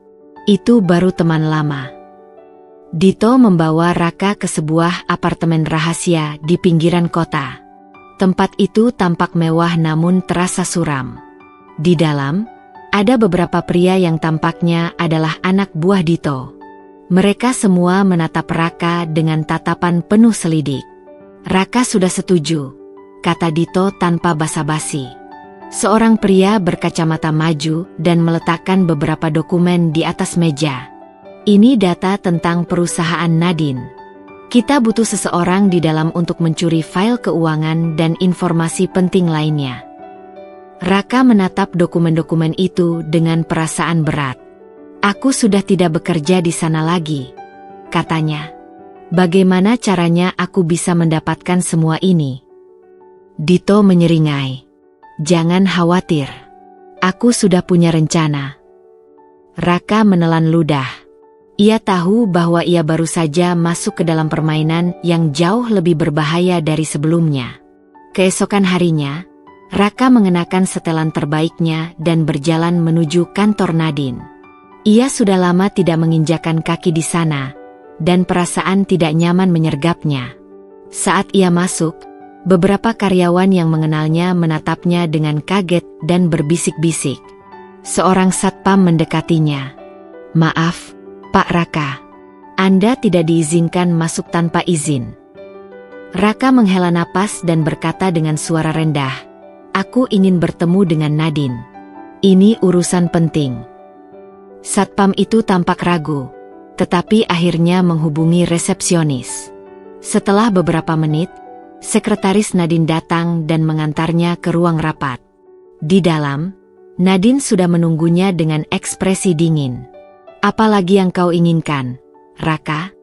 Itu baru teman lama. Dito membawa Raka ke sebuah apartemen rahasia di pinggiran kota. Tempat itu tampak mewah namun terasa suram. Di dalam, ada beberapa pria yang tampaknya adalah anak buah Dito. Mereka semua menatap Raka dengan tatapan penuh selidik. "Raka sudah setuju," kata Dito tanpa basa-basi. Seorang pria berkacamata maju dan meletakkan beberapa dokumen di atas meja. "Ini data tentang perusahaan Nadine. Kita butuh seseorang di dalam untuk mencuri file keuangan dan informasi penting lainnya." Raka menatap dokumen-dokumen itu dengan perasaan berat. "Aku sudah tidak bekerja di sana lagi," katanya. "Bagaimana caranya aku bisa mendapatkan semua ini?" Dito menyeringai. "Jangan khawatir. Aku sudah punya rencana." Raka menelan ludah. Ia tahu bahwa ia baru saja masuk ke dalam permainan yang jauh lebih berbahaya dari sebelumnya. Keesokan harinya, Raka mengenakan setelan terbaiknya dan berjalan menuju kantor Nadine. Ia sudah lama tidak menginjakan kaki di sana, dan perasaan tidak nyaman menyergapnya. Saat ia masuk, beberapa karyawan yang mengenalnya menatapnya dengan kaget dan berbisik-bisik. Seorang satpam mendekatinya. "Maaf, Pak Raka. Anda tidak diizinkan masuk tanpa izin." Raka menghela napas dan berkata dengan suara rendah, "Aku ingin bertemu dengan Nadine. Ini urusan penting." Satpam itu tampak ragu, tetapi akhirnya menghubungi resepsionis. Setelah beberapa menit, sekretaris Nadine datang dan mengantarnya ke ruang rapat. Di dalam, Nadine sudah menunggunya dengan ekspresi dingin. "Apa lagi yang kau inginkan, Raka?"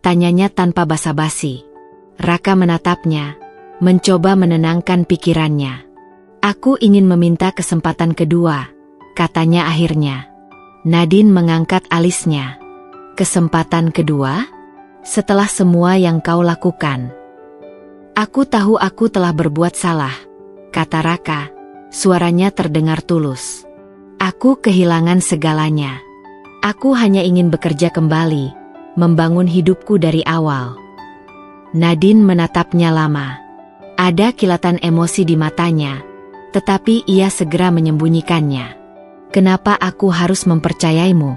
tanyanya tanpa basa-basi. Raka menatapnya, mencoba menenangkan pikirannya. "Aku ingin meminta kesempatan kedua," katanya akhirnya. Nadine mengangkat alisnya. "Kesempatan kedua? Setelah semua yang kau lakukan?" "Aku tahu aku telah berbuat salah," kata Raka. Suaranya terdengar tulus. "Aku kehilangan segalanya. Aku hanya ingin bekerja kembali, membangun hidupku dari awal." Nadine menatapnya lama. Ada kilatan emosi di matanya, tetapi ia segera menyembunyikannya. "Kenapa aku harus mempercayaimu?"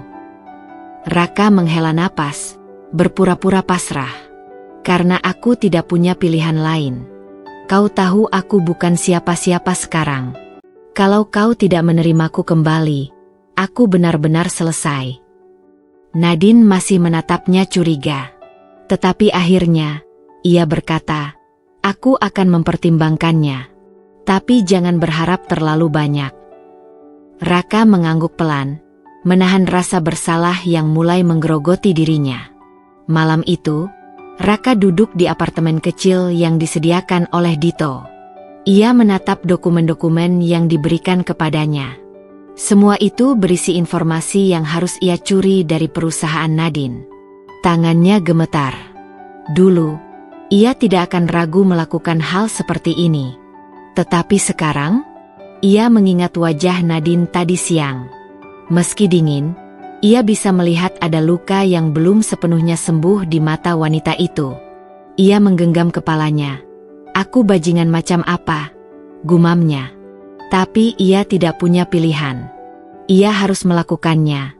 Raka menghela napas, berpura-pura pasrah. "Karena aku tidak punya pilihan lain. Kau tahu aku bukan siapa-siapa sekarang. Kalau kau tidak menerimaku kembali, aku benar-benar selesai." Nadine masih menatapnya curiga. Tetapi akhirnya, ia berkata, "Aku akan mempertimbangkannya. Tapi jangan berharap terlalu banyak." Raka mengangguk pelan, menahan rasa bersalah yang mulai menggerogoti dirinya. Malam itu, Raka duduk di apartemen kecil yang disediakan oleh Dito. Ia menatap dokumen-dokumen yang diberikan kepadanya. Semua itu berisi informasi yang harus ia curi dari perusahaan Nadine. Tangannya gemetar. Dulu, ia tidak akan ragu melakukan hal seperti ini. Tetapi sekarang, ia mengingat wajah Nadine tadi siang. Meski dingin, ia bisa melihat ada luka yang belum sepenuhnya sembuh di mata wanita itu. Ia menggenggam kepalanya. "Aku bajingan macam apa?" gumamnya. Tapi ia tidak punya pilihan. Ia harus melakukannya,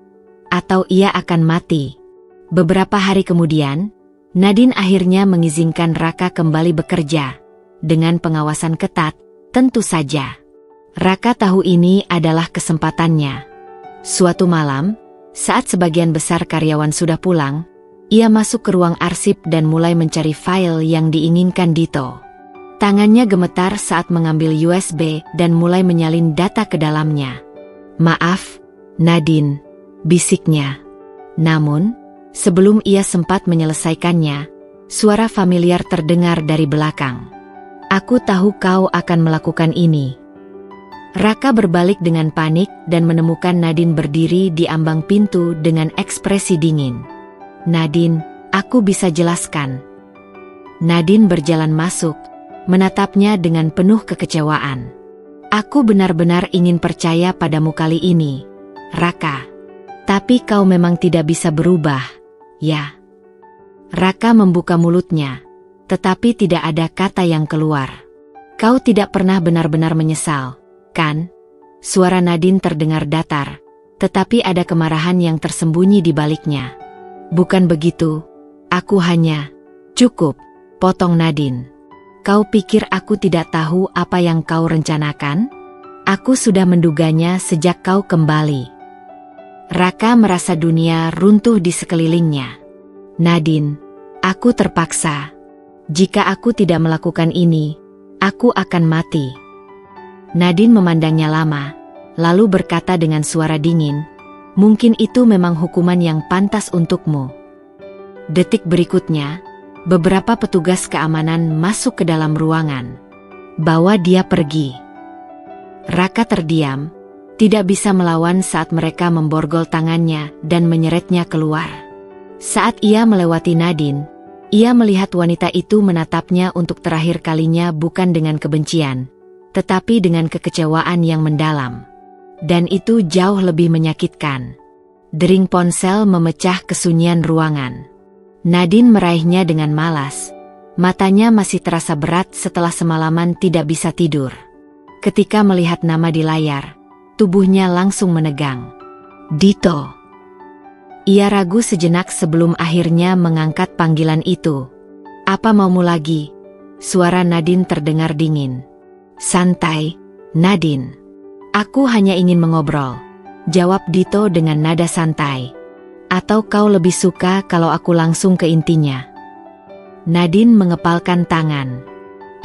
atau ia akan mati. Beberapa hari kemudian, Nadine akhirnya mengizinkan Raka kembali bekerja. Dengan pengawasan ketat, tentu saja. Raka tahu ini adalah kesempatannya. Suatu malam, saat sebagian besar karyawan sudah pulang, ia masuk ke ruang arsip dan mulai mencari file yang diinginkan Dito. Tangannya gemetar saat mengambil USB dan mulai menyalin data ke dalamnya. "Maaf, Nadine," bisiknya. Namun, sebelum ia sempat menyelesaikannya, suara familiar terdengar dari belakang. "Aku tahu kau akan melakukan ini." Raka berbalik dengan panik dan menemukan Nadine berdiri di ambang pintu dengan ekspresi dingin. "Nadine, aku bisa jelaskan." Nadine berjalan masuk, menatapnya dengan penuh kekecewaan. "Aku benar-benar ingin percaya padamu kali ini, Raka. Tapi kau memang tidak bisa berubah, ya?" Raka membuka mulutnya, tetapi tidak ada kata yang keluar. "Kau tidak pernah benar-benar menyesal, kan?" Suara Nadine terdengar datar, tetapi ada kemarahan yang tersembunyi di baliknya. "Bukan begitu, aku hanya..." "Cukup," potong Nadine. "Kau pikir aku tidak tahu apa yang kau rencanakan? Aku sudah menduganya sejak kau kembali." Raka merasa dunia runtuh di sekelilingnya. "Nadine, aku terpaksa. Jika aku tidak melakukan ini, aku akan mati." Nadine memandangnya lama, lalu berkata dengan suara dingin, "Mungkin itu memang hukuman yang pantas untukmu." Detik berikutnya, beberapa petugas keamanan masuk ke dalam ruangan. "Bawa dia pergi." Raka terdiam, tidak bisa melawan saat mereka memborgol tangannya dan menyeretnya keluar. Saat ia melewati Nadine, ia melihat wanita itu menatapnya untuk terakhir kalinya bukan dengan kebencian, tetapi dengan kekecewaan yang mendalam. Dan itu jauh lebih menyakitkan. Dering ponsel memecah kesunyian ruangan. Nadine meraihnya dengan malas. Matanya masih terasa berat setelah semalaman tidak bisa tidur. Ketika melihat nama di layar, tubuhnya langsung menegang. "Dito." Ia ragu sejenak sebelum akhirnya mengangkat panggilan itu. "Apa maumu lagi?" Suara Nadine terdengar dingin. "Santai, Nadine. Aku hanya ingin mengobrol," jawab Dito dengan nada santai. "Atau kau lebih suka kalau aku langsung ke intinya?" Nadine mengepalkan tangan.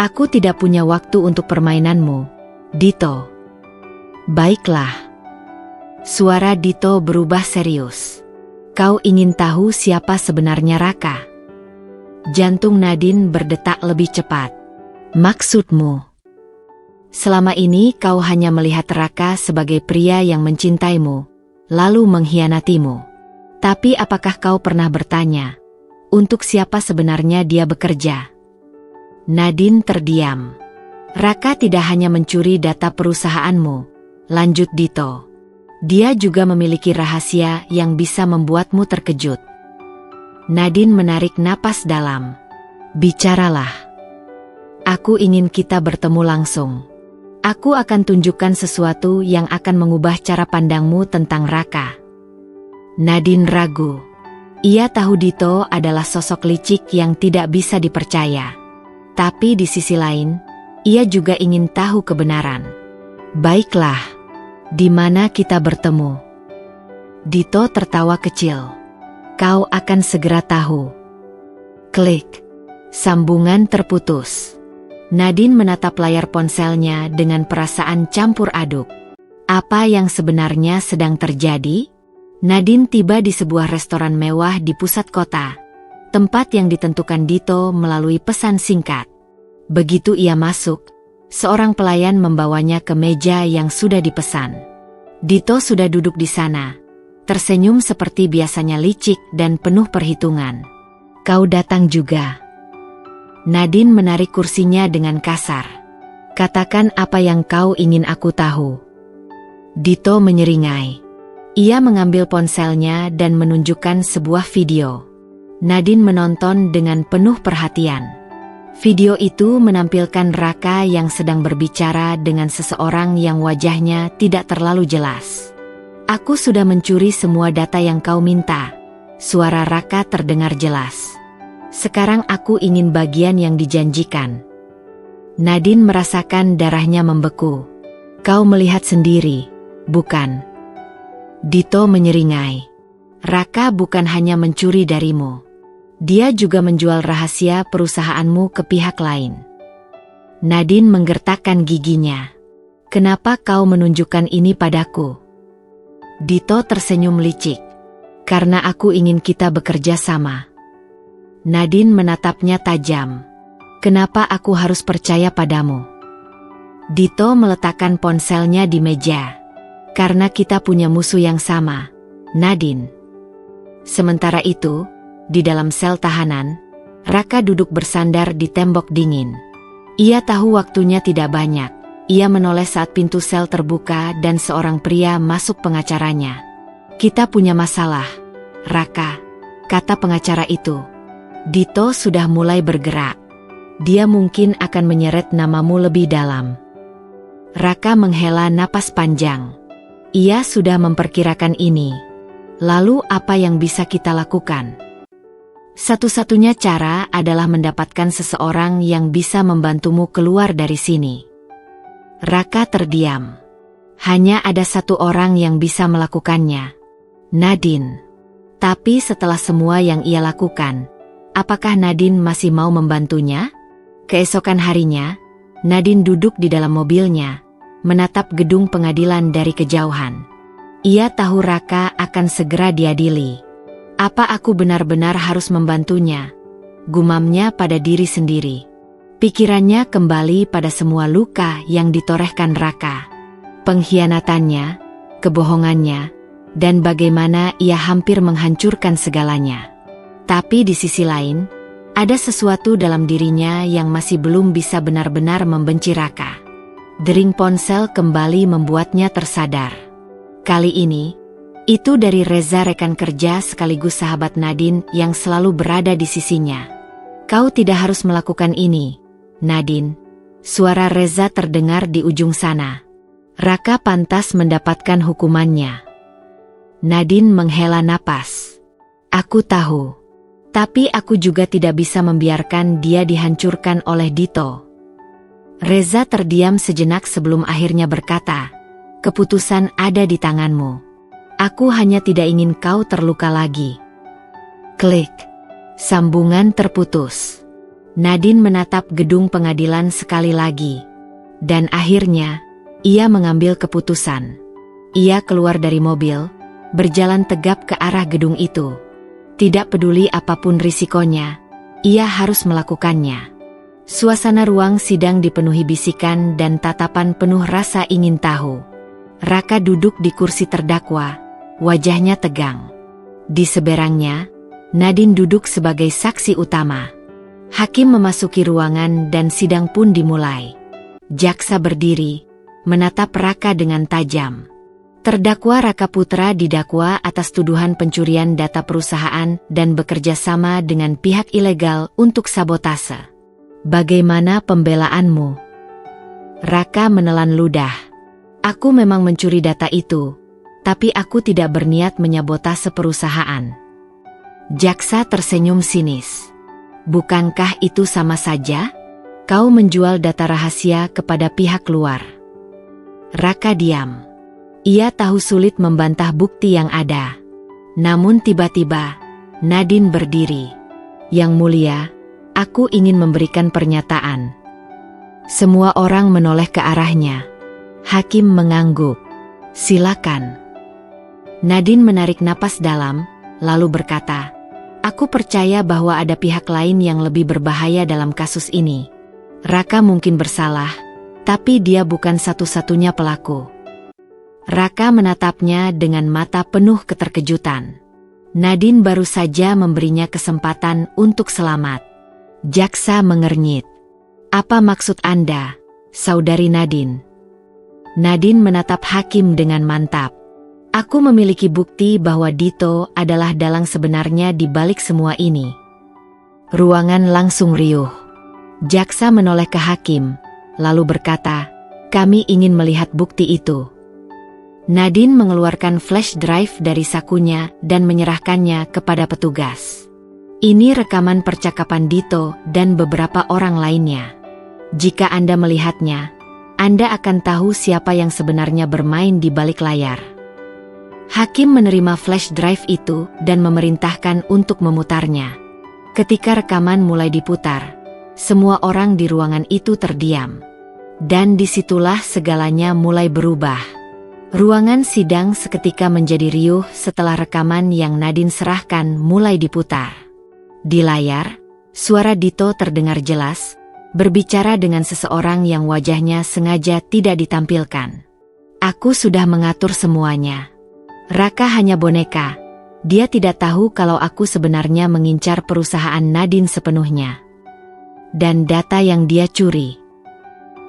"Aku tidak punya waktu untuk permainanmu, Dito." "Baiklah." Suara Dito berubah serius. "Kau ingin tahu siapa sebenarnya Raka?" Jantung Nadine berdetak lebih cepat. "Maksudmu? Selama ini kau hanya melihat Raka sebagai pria yang mencintaimu, lalu mengkhianatimu. Tapi apakah kau pernah bertanya, untuk siapa sebenarnya dia bekerja?" Nadine terdiam. "Raka tidak hanya mencuri data perusahaanmu," lanjut Dito. "Dia juga memiliki rahasia yang bisa membuatmu terkejut." Nadine menarik napas dalam. "Bicaralah. Aku ingin kita bertemu langsung. Aku akan tunjukkan sesuatu yang akan mengubah cara pandangmu tentang Raka." Nadine ragu. Ia tahu Dito adalah sosok licik yang tidak bisa dipercaya. Tapi di sisi lain, ia juga ingin tahu kebenaran. "Baiklah, di mana kita bertemu?" Dito tertawa kecil. "Kau akan segera tahu." Klik. Sambungan terputus. Nadine menatap layar ponselnya dengan perasaan campur aduk. Apa yang sebenarnya sedang terjadi? Nadine tiba di sebuah restoran mewah di pusat kota, tempat yang ditentukan Dito melalui pesan singkat. Begitu ia masuk, seorang pelayan membawanya ke meja yang sudah dipesan. Dito sudah duduk di sana, tersenyum seperti biasanya licik dan penuh perhitungan. "Kau datang juga." Nadine menarik kursinya dengan kasar. "Katakan apa yang kau ingin aku tahu." Dito menyeringai. Ia mengambil ponselnya dan menunjukkan sebuah video. Nadine menonton dengan penuh perhatian. Video itu menampilkan Raka yang sedang berbicara dengan seseorang yang wajahnya tidak terlalu jelas. "Aku sudah mencuri semua data yang kau minta." Suara Raka terdengar jelas. "Sekarang aku ingin bagian yang dijanjikan." Nadine merasakan darahnya membeku. "Kau melihat sendiri, bukan?" Dito menyeringai. "Raka bukan hanya mencuri darimu. Dia juga menjual rahasia perusahaanmu ke pihak lain." Nadine menggertakkan giginya. "Kenapa kau menunjukkan ini padaku?" Dito tersenyum licik. "Karena aku ingin kita bekerja sama." Nadine menatapnya tajam. "Kenapa aku harus percaya padamu?" Dito meletakkan ponselnya di meja. "Karena kita punya musuh yang sama, Nadine." Sementara itu, di dalam sel tahanan, Raka duduk bersandar di tembok dingin. Ia tahu waktunya tidak banyak. Ia menoleh saat pintu sel terbuka dan seorang pria masuk pengacaranya. "Kita punya masalah, Raka," kata pengacara itu. Dito sudah mulai bergerak. Dia mungkin akan menyeret namamu lebih dalam. Raka menghela napas panjang. Ia sudah memperkirakan ini. Lalu apa yang bisa kita lakukan? Satu-satunya cara adalah mendapatkan seseorang yang bisa membantumu keluar dari sini. Raka terdiam. Hanya ada satu orang yang bisa melakukannya, Nadine. Tapi setelah semua yang ia lakukan, apakah Nadine masih mau membantunya? Keesokan harinya, Nadine duduk di dalam mobilnya, menatap gedung pengadilan dari kejauhan. Ia tahu Raka akan segera diadili. "Apa aku benar-benar harus membantunya?" gumamnya pada diri sendiri. Pikirannya kembali pada semua luka yang ditorehkan Raka. Pengkhianatannya, kebohongannya, dan bagaimana ia hampir menghancurkan segalanya. Tapi di sisi lain, ada sesuatu dalam dirinya yang masih belum bisa benar-benar membenci Raka. Dering ponsel kembali membuatnya tersadar. Kali ini, itu dari Reza, rekan kerja sekaligus sahabat Nadine yang selalu berada di sisinya. "Kau tidak harus melakukan ini, Nadine." Suara Reza terdengar di ujung sana. "Raka pantas mendapatkan hukumannya." Nadine menghela napas. "Aku tahu. Tapi aku juga tidak bisa membiarkan dia dihancurkan oleh Dito." Reza terdiam sejenak sebelum akhirnya berkata, "Keputusan ada di tanganmu. Aku hanya tidak ingin kau terluka lagi." Klik. Sambungan terputus. Nadine menatap gedung pengadilan sekali lagi. Dan akhirnya, ia mengambil keputusan. Ia keluar dari mobil, berjalan tegap ke arah gedung itu. Tidak peduli apapun risikonya, ia harus melakukannya. Suasana ruang sidang dipenuhi bisikan dan tatapan penuh rasa ingin tahu. Raka duduk di kursi terdakwa. Wajahnya tegang. Di seberangnya, Nadine duduk sebagai saksi utama. Hakim memasuki ruangan dan sidang pun dimulai. Jaksa berdiri, menatap Raka dengan tajam. Terdakwa Raka Putra didakwa atas tuduhan pencurian data perusahaan dan bekerja sama dengan pihak ilegal untuk sabotase. "Bagaimana pembelaanmu?" Raka menelan ludah. "Aku memang mencuri data itu. Tapi aku tidak berniat menyabotase perusahaan." Jaksa tersenyum sinis. "Bukankah itu sama saja? Kau menjual data rahasia kepada pihak luar." Raka diam. Ia tahu sulit membantah bukti yang ada. Namun tiba-tiba, Nadine berdiri. "Yang mulia, aku ingin memberikan pernyataan." Semua orang menoleh ke arahnya. Hakim mengangguk. "Silakan." Nadine menarik napas dalam, lalu berkata, "Aku percaya bahwa ada pihak lain yang lebih berbahaya dalam kasus ini. Raka mungkin bersalah, Tapi dia bukan satu-satunya pelaku. Raka menatapnya dengan mata penuh keterkejutan. Nadine baru saja memberinya kesempatan untuk selamat. Jaksa mengernyit. Apa maksud Anda, Saudari Nadine? Nadine menatap hakim dengan mantap. Aku memiliki bukti bahwa Dito adalah dalang sebenarnya di balik semua ini. Ruangan langsung riuh. Jaksa menoleh ke hakim, lalu berkata, kami ingin melihat bukti itu. Nadine mengeluarkan flash drive dari sakunya dan menyerahkannya kepada petugas. Ini rekaman percakapan Dito dan beberapa orang lainnya. Jika Anda melihatnya, Anda akan tahu siapa yang sebenarnya bermain di balik layar. Hakim menerima flash drive itu dan memerintahkan untuk memutarnya. Ketika rekaman mulai diputar, semua orang di ruangan itu terdiam. Dan disitulah segalanya mulai berubah. Ruangan sidang seketika menjadi riuh setelah rekaman yang Nadine serahkan mulai diputar. Di layar, suara Dito terdengar jelas, berbicara dengan seseorang yang wajahnya sengaja tidak ditampilkan. Aku sudah mengatur semuanya. Raka hanya boneka. Dia tidak tahu kalau aku sebenarnya mengincar perusahaan Nadine sepenuhnya. Dan data yang dia curi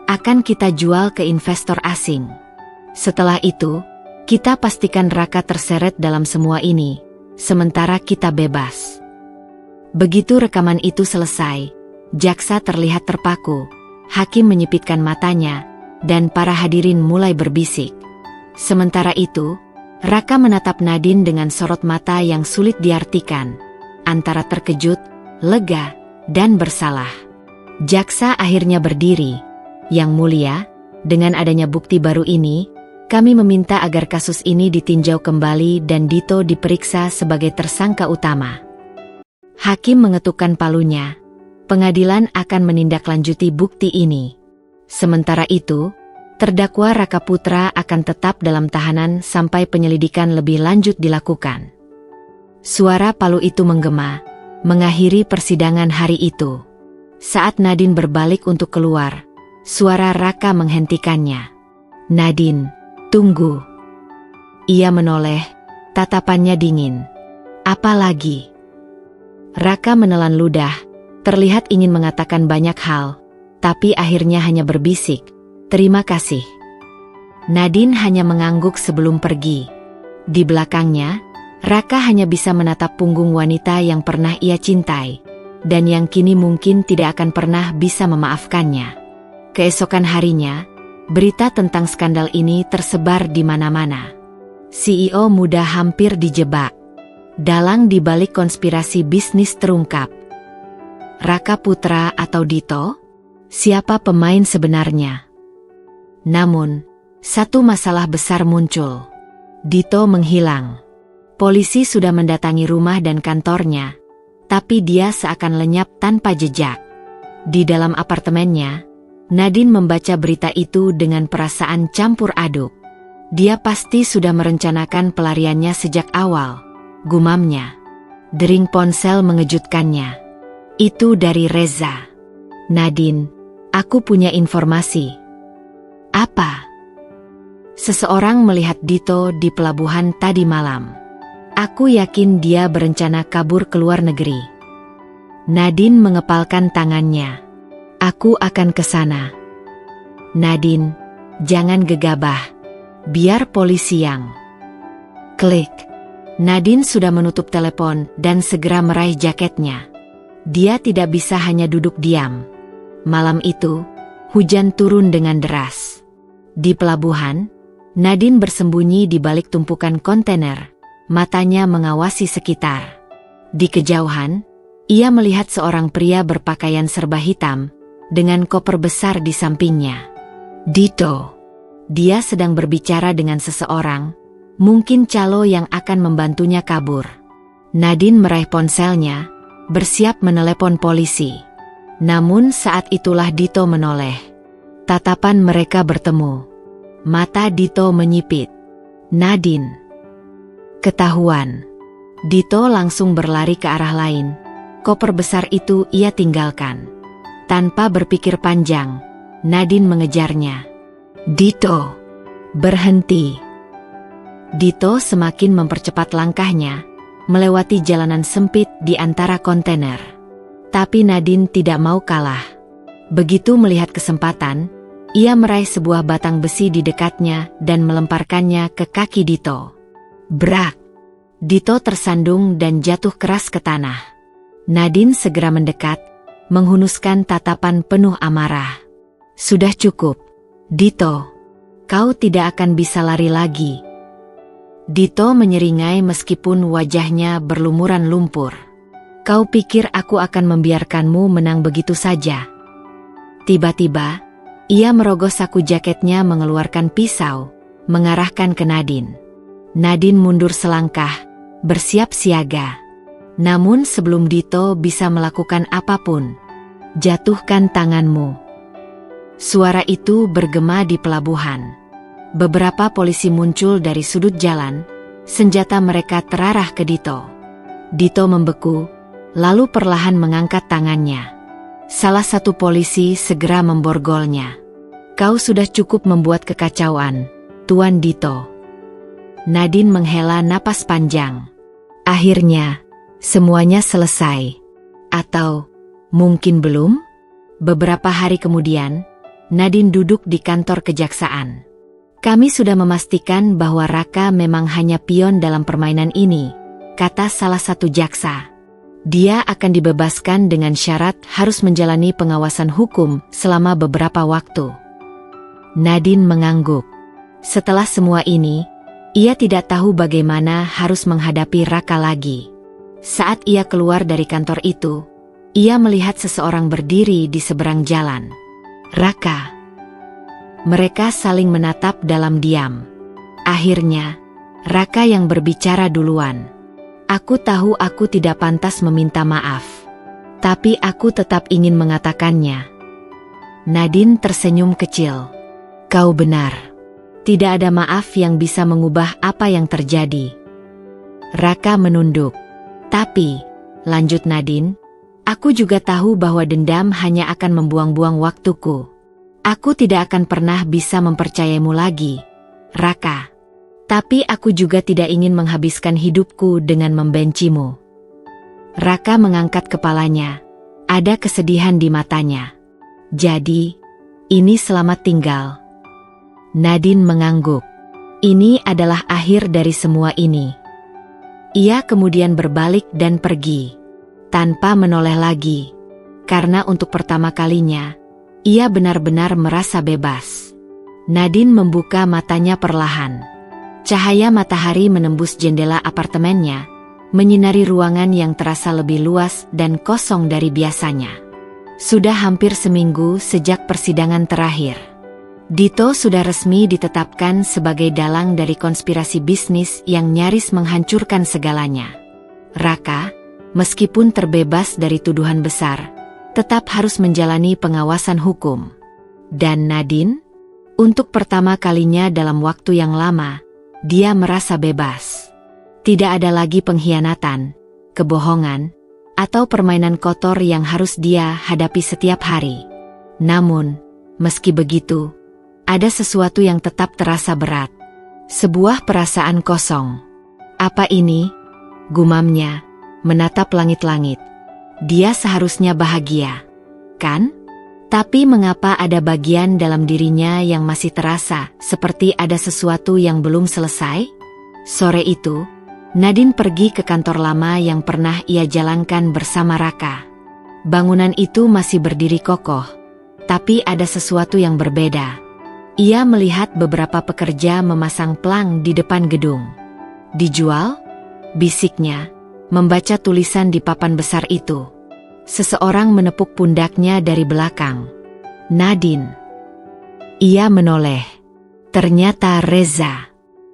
akan kita jual ke investor asing. Setelah itu, kita pastikan Raka terseret dalam semua ini, sementara kita bebas. Begitu rekaman itu selesai, jaksa terlihat terpaku, hakim menyipitkan matanya, dan para hadirin mulai berbisik. Sementara itu, Raka menatap Nadine dengan sorot mata yang sulit diartikan, antara terkejut, lega, dan bersalah. Jaksa akhirnya berdiri. Yang mulia, dengan adanya bukti baru ini, kami meminta agar kasus ini ditinjau kembali dan Dito diperiksa sebagai tersangka utama. Hakim mengetukkan palunya. Pengadilan akan menindaklanjuti bukti ini. Sementara itu, terdakwa Raka Putra akan tetap dalam tahanan sampai penyelidikan lebih lanjut dilakukan. Suara palu itu menggema, mengakhiri persidangan hari itu. Saat Nadine berbalik untuk keluar, suara Raka menghentikannya. Nadine, tunggu. Ia menoleh, tatapannya dingin. Apa lagi? Raka menelan ludah, terlihat ingin mengatakan banyak hal, tapi akhirnya hanya berbisik, terima kasih. Nadine hanya mengangguk sebelum pergi. Di belakangnya, Raka hanya bisa menatap punggung wanita yang pernah ia cintai, dan yang kini mungkin tidak akan pernah bisa memaafkannya. Keesokan harinya, berita tentang skandal ini tersebar di mana-mana. CEO muda hampir dijebak. Dalang di balik konspirasi bisnis terungkap. Raka Putra atau Dito? Siapa pemain sebenarnya? Namun, satu masalah besar muncul. Dito menghilang. Polisi sudah mendatangi rumah dan kantornya, tapi dia seakan lenyap tanpa jejak. Di dalam apartemennya, Nadine membaca berita itu dengan perasaan campur aduk. Dia pasti sudah merencanakan pelariannya sejak awal, gumamnya. Dering ponsel mengejutkannya. Itu dari Reza. Nadine, aku punya informasi. Apa? Seseorang melihat Dito di pelabuhan tadi malam. Aku yakin dia berencana kabur ke luar negeri. Nadine mengepalkan tangannya. Aku akan ke sana. Nadine, jangan gegabah. Biar polisi yang. Klik. Nadine sudah menutup telepon dan segera meraih jaketnya. Dia tidak bisa hanya duduk diam. Malam itu, hujan turun dengan deras. Di pelabuhan, Nadine bersembunyi di balik tumpukan kontainer, matanya mengawasi sekitar. Di kejauhan, ia melihat seorang pria berpakaian serba hitam, dengan koper besar di sampingnya. Dito. Dia sedang berbicara dengan seseorang, mungkin calo yang akan membantunya kabur. Nadine meraih ponselnya, bersiap menelepon polisi. Namun saat itulah Dito menoleh. Tatapan mereka bertemu. Mata Dito menyipit. Nadine. Ketahuan. Dito langsung berlari ke arah lain. Koper besar itu ia tinggalkan. Tanpa berpikir panjang, Nadine mengejarnya. "Dito, berhenti!" Dito semakin mempercepat langkahnya, melewati jalanan sempit di antara kontainer. Tapi Nadine tidak mau kalah. Begitu melihat kesempatan, ia meraih sebuah batang besi di dekatnya dan melemparkannya ke kaki Dito. Brak! Dito tersandung dan jatuh keras ke tanah. Nadine segera mendekat, menghunuskan tatapan penuh amarah. "Sudah cukup, Dito. Kau tidak akan bisa lari lagi." Dito menyeringai meskipun wajahnya berlumuran lumpur. "Kau pikir aku akan membiarkanmu menang begitu saja?" Tiba-tiba, ia merogoh saku jaketnya mengeluarkan pisau, mengarahkan ke Nadine. Nadine mundur selangkah, bersiap siaga. Namun sebelum Dito bisa melakukan apapun, "Jatuhkan tanganmu." Suara itu bergema di pelabuhan. Beberapa polisi muncul dari sudut jalan, senjata mereka terarah ke Dito. Dito membeku, lalu perlahan mengangkat tangannya. Salah satu polisi segera memborgolnya. "Kau sudah cukup membuat kekacauan, Tuan Dito." Nadine menghela napas panjang. Akhirnya, semuanya selesai. Atau mungkin belum? Beberapa hari kemudian, Nadine duduk di kantor kejaksaan. "Kami sudah memastikan bahwa Raka memang hanya pion dalam permainan ini," kata salah satu jaksa. "Dia akan dibebaskan dengan syarat harus menjalani pengawasan hukum selama beberapa waktu." Nadine mengangguk. Setelah semua ini, ia tidak tahu bagaimana harus menghadapi Raka lagi. Saat ia keluar dari kantor itu, ia melihat seseorang berdiri di seberang jalan. "Raka." Mereka saling menatap dalam diam. Akhirnya, Raka yang berbicara duluan. "Aku tahu aku tidak pantas meminta maaf. Tapi aku tetap ingin mengatakannya." Nadine tersenyum kecil. "Kau benar. Tidak ada maaf yang bisa mengubah apa yang terjadi." Raka menunduk. "Tapi," lanjut Nadine, "aku juga tahu bahwa dendam hanya akan membuang-buang waktuku. Aku tidak akan pernah bisa mempercayaimu lagi, Raka. Tapi aku juga tidak ingin menghabiskan hidupku dengan membencimu." Raka mengangkat kepalanya. Ada kesedihan di matanya. "Jadi, ini selamat tinggal." Nadine mengangguk. Ini adalah akhir dari semua ini. Ia kemudian berbalik dan pergi, tanpa menoleh lagi. Karena untuk pertama kalinya, ia benar-benar merasa bebas. Nadine membuka matanya perlahan. Cahaya matahari menembus jendela apartemennya, menyinari ruangan yang terasa lebih luas dan kosong dari biasanya. Sudah hampir seminggu sejak persidangan terakhir. Dito sudah resmi ditetapkan sebagai dalang dari konspirasi bisnis yang nyaris menghancurkan segalanya. Raka, meskipun terbebas dari tuduhan besar, tetap harus menjalani pengawasan hukum. Dan Nadine, untuk pertama kalinya dalam waktu yang lama, dia merasa bebas. Tidak ada lagi pengkhianatan, kebohongan, atau permainan kotor yang harus dia hadapi setiap hari. Namun, meski begitu, ada sesuatu yang tetap terasa berat. Sebuah perasaan kosong. "Apa ini?" gumamnya, menatap langit-langit. Dia seharusnya bahagia, kan? Tapi mengapa ada bagian dalam dirinya yang masih terasa seperti ada sesuatu yang belum selesai? Sore itu, Nadine pergi ke kantor lama yang pernah ia jalankan bersama Raka. Bangunan itu masih berdiri kokoh, tapi ada sesuatu yang berbeda. Ia melihat beberapa pekerja memasang pelang di depan gedung. "Dijual?" bisiknya, membaca tulisan di papan besar itu. Seseorang menepuk pundaknya dari belakang. "Nadine." Ia menoleh. Ternyata Reza.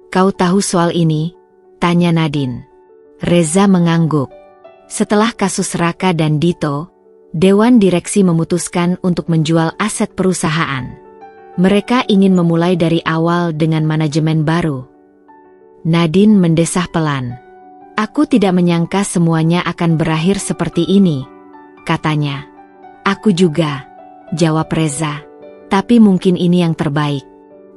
"Kau tahu soal ini?" tanya Nadine. Reza mengangguk. Setelah kasus Raka dan Dito, Dewan Direksi memutuskan untuk menjual aset perusahaan. Mereka ingin memulai dari awal dengan manajemen baru. Nadine mendesah pelan. "Aku tidak menyangka semuanya akan berakhir seperti ini," katanya. "Aku juga," jawab Reza. Tapi mungkin ini yang terbaik.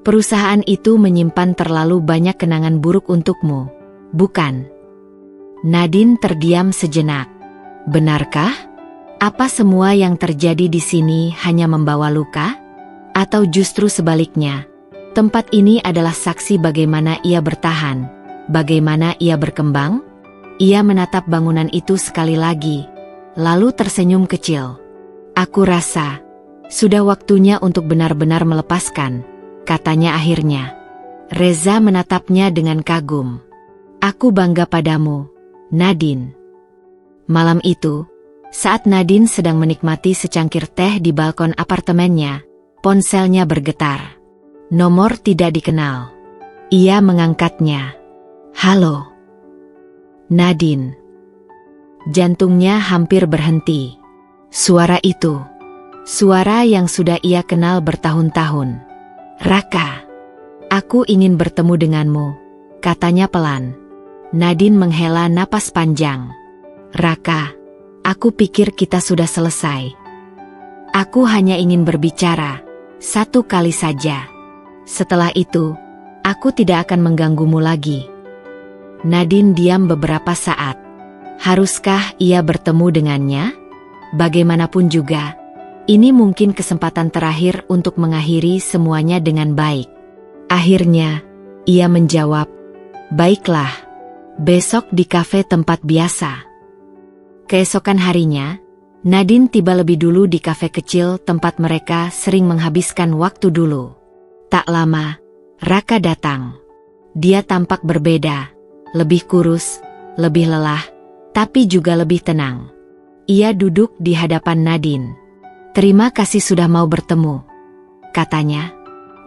Perusahaan itu menyimpan terlalu banyak kenangan buruk untukmu, bukan? Nadine terdiam sejenak. Benarkah? Apa semua yang terjadi di sini hanya membawa luka? Atau justru sebaliknya, tempat ini adalah saksi bagaimana ia bertahan, bagaimana ia berkembang? Ia menatap bangunan itu sekali lagi, lalu tersenyum kecil. Aku rasa, sudah waktunya untuk benar-benar melepaskan, katanya akhirnya. Reza menatapnya dengan kagum. Aku bangga padamu, Nadine. Malam itu, saat Nadine sedang menikmati secangkir teh di balkon apartemennya, ponselnya bergetar. Nomor tidak dikenal. Ia mengangkatnya. Halo. Nadine. Jantungnya hampir berhenti. Suara itu. Suara yang sudah ia kenal bertahun-tahun. Raka. Aku ingin bertemu denganmu, katanya pelan. Nadine menghela napas panjang. Raka, aku pikir kita sudah selesai. Aku hanya ingin berbicara, satu kali saja. Setelah itu, aku tidak akan mengganggumu lagi. Nadine diam beberapa saat. Haruskah ia bertemu dengannya? Bagaimanapun juga, ini mungkin kesempatan terakhir untuk mengakhiri semuanya dengan baik. Akhirnya, ia menjawab, baiklah, besok di kafe tempat biasa. Keesokan harinya, Nadine tiba lebih dulu di kafe kecil tempat mereka sering menghabiskan waktu dulu. Tak lama, Raka datang. Dia tampak berbeda, lebih kurus, lebih lelah, tapi juga lebih tenang. Ia duduk di hadapan Nadine. Terima kasih sudah mau bertemu, katanya.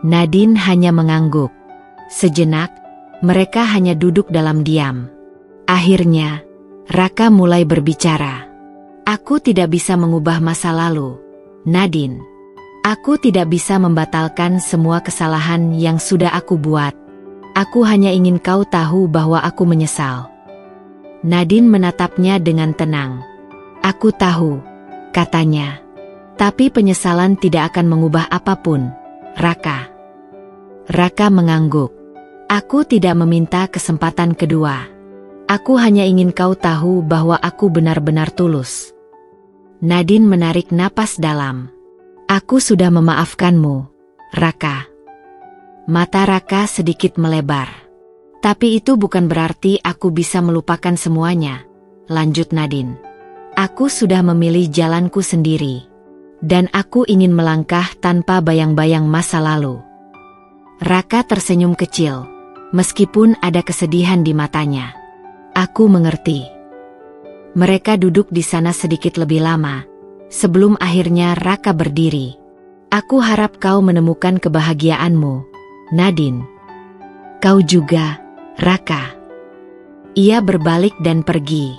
Nadine hanya mengangguk. Sejenak, mereka hanya duduk dalam diam. Akhirnya, Raka mulai berbicara. Aku tidak bisa mengubah masa lalu, Nadine. Aku tidak bisa membatalkan semua kesalahan yang sudah aku buat. Aku hanya ingin kau tahu bahwa aku menyesal. Nadine menatapnya dengan tenang. Aku tahu, katanya. Tapi penyesalan tidak akan mengubah apapun, Raka. Raka mengangguk. Aku tidak meminta kesempatan kedua. Aku hanya ingin kau tahu bahwa aku benar-benar tulus. Nadine menarik napas dalam. Aku sudah memaafkanmu, Raka. Mata Raka sedikit melebar. Tapi itu bukan berarti aku bisa melupakan semuanya, lanjut Nadine. Aku sudah memilih jalanku sendiri. Dan aku ingin melangkah tanpa bayang-bayang masa lalu. Raka tersenyum kecil, meskipun ada kesedihan di matanya. Aku mengerti. Mereka duduk di sana sedikit lebih lama, sebelum akhirnya Raka berdiri. Aku harap kau menemukan kebahagiaanmu, Nadine. Kau juga, Raka. Ia berbalik dan pergi.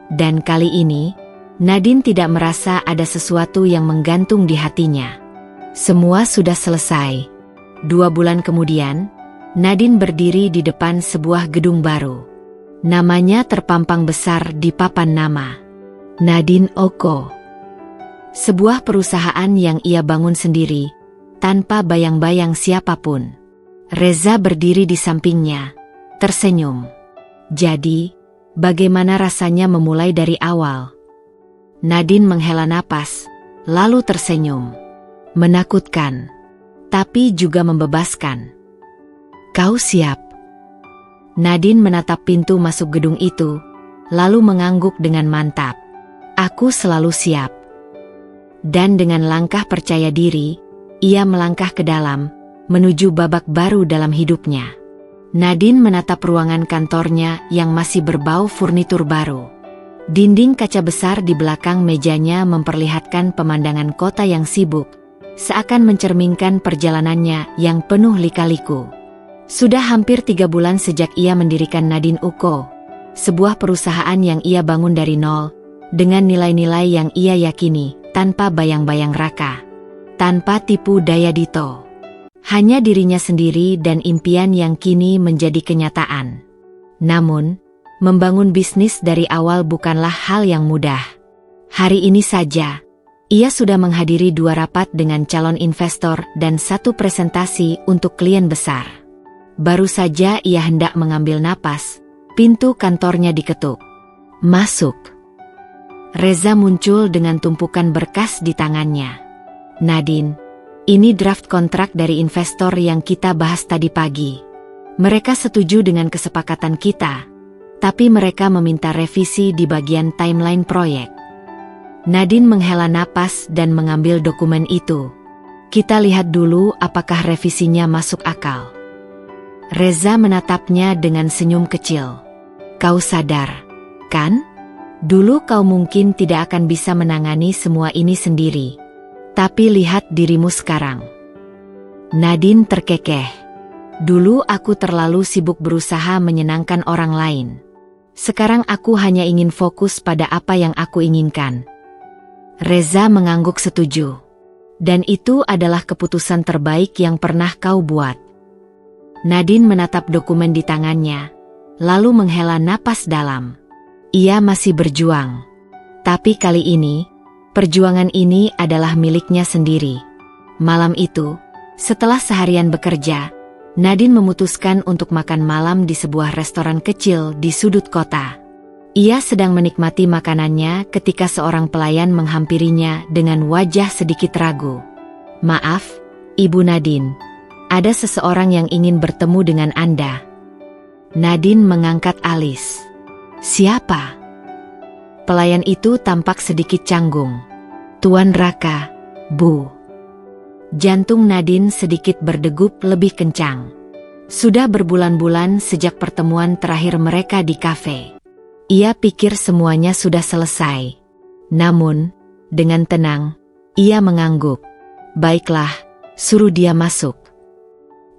Dan kali ini, Nadine tidak merasa ada sesuatu yang menggantung di hatinya. Semua sudah selesai. 2 bulan kemudian, Nadine berdiri di depan sebuah gedung baru. Namanya terpampang besar di papan nama. Nadine Oko. Sebuah perusahaan yang ia bangun sendiri, tanpa bayang-bayang siapapun. Reza berdiri di sampingnya, tersenyum. Jadi, bagaimana rasanya memulai dari awal? Nadine menghela napas, lalu tersenyum. Menakutkan, tapi juga membebaskan. Kau siap? Nadine menatap pintu masuk gedung itu, lalu mengangguk dengan mantap. Aku selalu siap. Dan dengan langkah percaya diri, ia melangkah ke dalam, menuju babak baru dalam hidupnya. Nadine menatap ruangan kantornya yang masih berbau furnitur baru. Dinding kaca besar di belakang mejanya memperlihatkan pemandangan kota yang sibuk, seakan mencerminkan perjalanannya yang penuh lika-liku. Sudah hampir 3 bulan sejak ia mendirikan Nadine Oko, sebuah perusahaan yang ia bangun dari nol, dengan nilai-nilai yang ia yakini, tanpa bayang-bayang Raka, tanpa tipu daya Dito. Hanya dirinya sendiri dan impian yang kini menjadi kenyataan. Namun, membangun bisnis dari awal bukanlah hal yang mudah. Hari ini saja, Ia sudah menghadiri 2 rapat dengan calon investor dan 1 presentasi untuk klien besar. Baru saja ia hendak mengambil napas, pintu kantornya diketuk. Masuk. Reza muncul dengan tumpukan berkas di tangannya. Nadine, ini draft kontrak dari investor yang kita bahas tadi pagi. Mereka setuju dengan kesepakatan kita, tapi mereka meminta revisi di bagian timeline proyek. Nadine menghela napas dan mengambil dokumen itu. Kita lihat dulu apakah revisinya masuk akal. Reza menatapnya dengan senyum kecil. Kau sadar, kan? Dulu kau mungkin tidak akan bisa menangani semua ini sendiri. Tapi lihat dirimu sekarang. Nadine terkekeh. Dulu aku terlalu sibuk berusaha menyenangkan orang lain. Sekarang aku hanya ingin fokus pada apa yang aku inginkan. Reza mengangguk setuju. Dan itu adalah keputusan terbaik yang pernah kau buat. Nadine menatap dokumen di tangannya, lalu menghela napas dalam. Ia masih berjuang. Tapi kali ini, perjuangan ini adalah miliknya sendiri. Malam itu, setelah seharian bekerja, Nadine memutuskan untuk makan malam di sebuah restoran kecil di sudut kota. Ia sedang menikmati makanannya ketika seorang pelayan menghampirinya dengan wajah sedikit ragu. Maaf, Ibu Nadine, ada seseorang yang ingin bertemu dengan Anda. Nadine mengangkat alis. Siapa? Pelayan itu tampak sedikit canggung. Tuan Raka, Bu. Jantung Nadine sedikit berdegup lebih kencang. Sudah berbulan-bulan sejak pertemuan terakhir mereka di kafe. Ia pikir semuanya sudah selesai. Namun, dengan tenang, ia mengangguk. Baiklah, suruh dia masuk.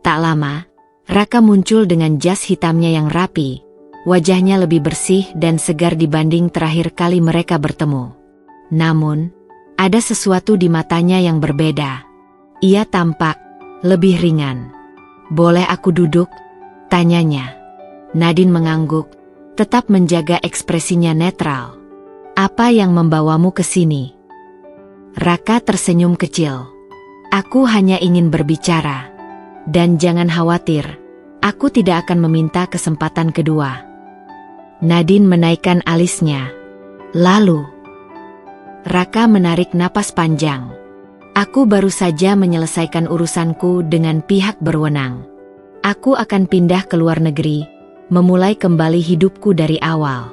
Tak lama, Raka muncul dengan jas hitamnya yang rapi. Wajahnya lebih bersih dan segar dibanding terakhir kali mereka bertemu. Namun, ada sesuatu di matanya yang berbeda. Ia tampak lebih ringan. Boleh aku duduk? Tanyanya. Nadine mengangguk, tetap menjaga ekspresinya netral. Apa yang membawamu ke sini? Raka tersenyum kecil. Aku hanya ingin berbicara. Dan jangan khawatir, aku tidak akan meminta kesempatan kedua. Nadine menaikkan alisnya. Lalu, Raka menarik napas panjang. Aku baru saja menyelesaikan urusanku dengan pihak berwenang. Aku akan pindah ke luar negeri, memulai kembali hidupku dari awal.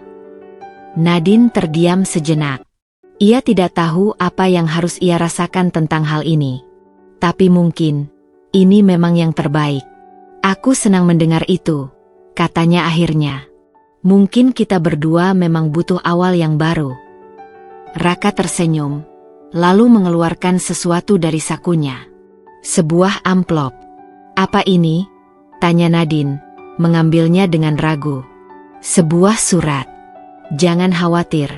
Nadine terdiam sejenak. Ia tidak tahu apa yang harus ia rasakan tentang hal ini. Tapi mungkin, ini memang yang terbaik. Aku senang mendengar itu, katanya akhirnya. Mungkin kita berdua memang butuh awal yang baru. Raka tersenyum, lalu mengeluarkan sesuatu dari sakunya. Sebuah amplop. Apa ini? Tanya Nadine, mengambilnya dengan ragu. Sebuah surat. Jangan khawatir,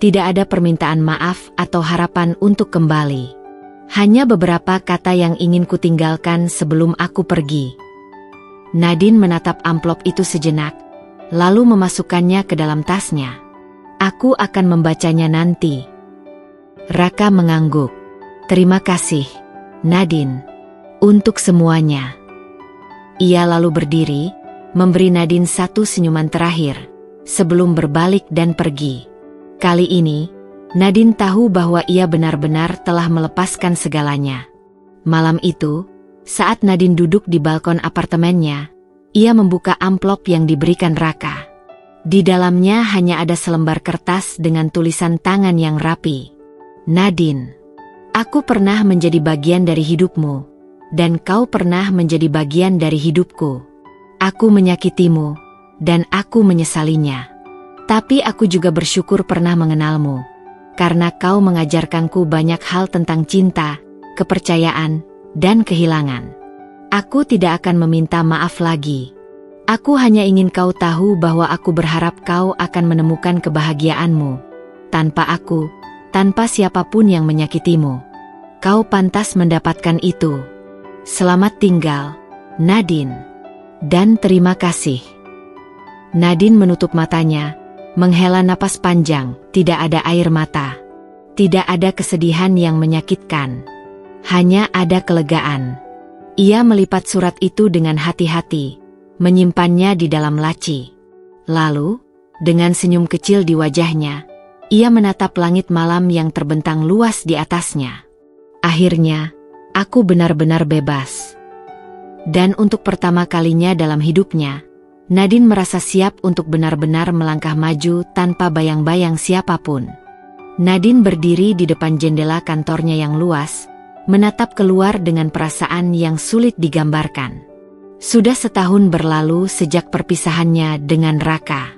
tidak ada permintaan maaf atau harapan untuk kembali. Hanya beberapa kata yang ingin kutinggalkan sebelum aku pergi. Nadine menatap amplop itu sejenak, lalu memasukkannya ke dalam tasnya. Aku akan membacanya nanti. Raka mengangguk. Terima kasih, Nadine, untuk semuanya. Ia lalu berdiri, memberi Nadine satu senyuman terakhir, sebelum berbalik dan pergi. Kali ini, Nadine tahu bahwa ia benar-benar telah melepaskan segalanya. Malam itu, saat Nadine duduk di balkon apartemennya, ia membuka amplop yang diberikan Raka. Di dalamnya hanya ada selembar kertas dengan tulisan tangan yang rapi. Nadine, aku pernah menjadi bagian dari hidupmu, dan kau pernah menjadi bagian dari hidupku. Aku menyakitimu, dan aku menyesalinya. Tapi aku juga bersyukur pernah mengenalmu, karena kau mengajarkanku banyak hal tentang cinta, kepercayaan, dan kehilangan. Aku tidak akan meminta maaf lagi. Aku hanya ingin kau tahu bahwa aku berharap kau akan menemukan kebahagiaanmu. Tanpa aku, tanpa siapapun yang menyakitimu. Kau pantas mendapatkan itu. Selamat tinggal, Nadine. Dan terima kasih. Nadine menutup matanya, menghela napas panjang, tidak ada air mata. Tidak ada kesedihan yang menyakitkan. Hanya ada kelegaan. Ia melipat surat itu dengan hati-hati, menyimpannya di dalam laci. Lalu, dengan senyum kecil di wajahnya, ia menatap langit malam yang terbentang luas di atasnya. Akhirnya, aku benar-benar bebas. Dan untuk pertama kalinya dalam hidupnya, Nadine merasa siap untuk benar-benar melangkah maju tanpa bayang-bayang siapapun. Nadine berdiri di depan jendela kantornya yang luas, menatap keluar dengan perasaan yang sulit digambarkan. Sudah setahun berlalu sejak perpisahannya dengan Raka.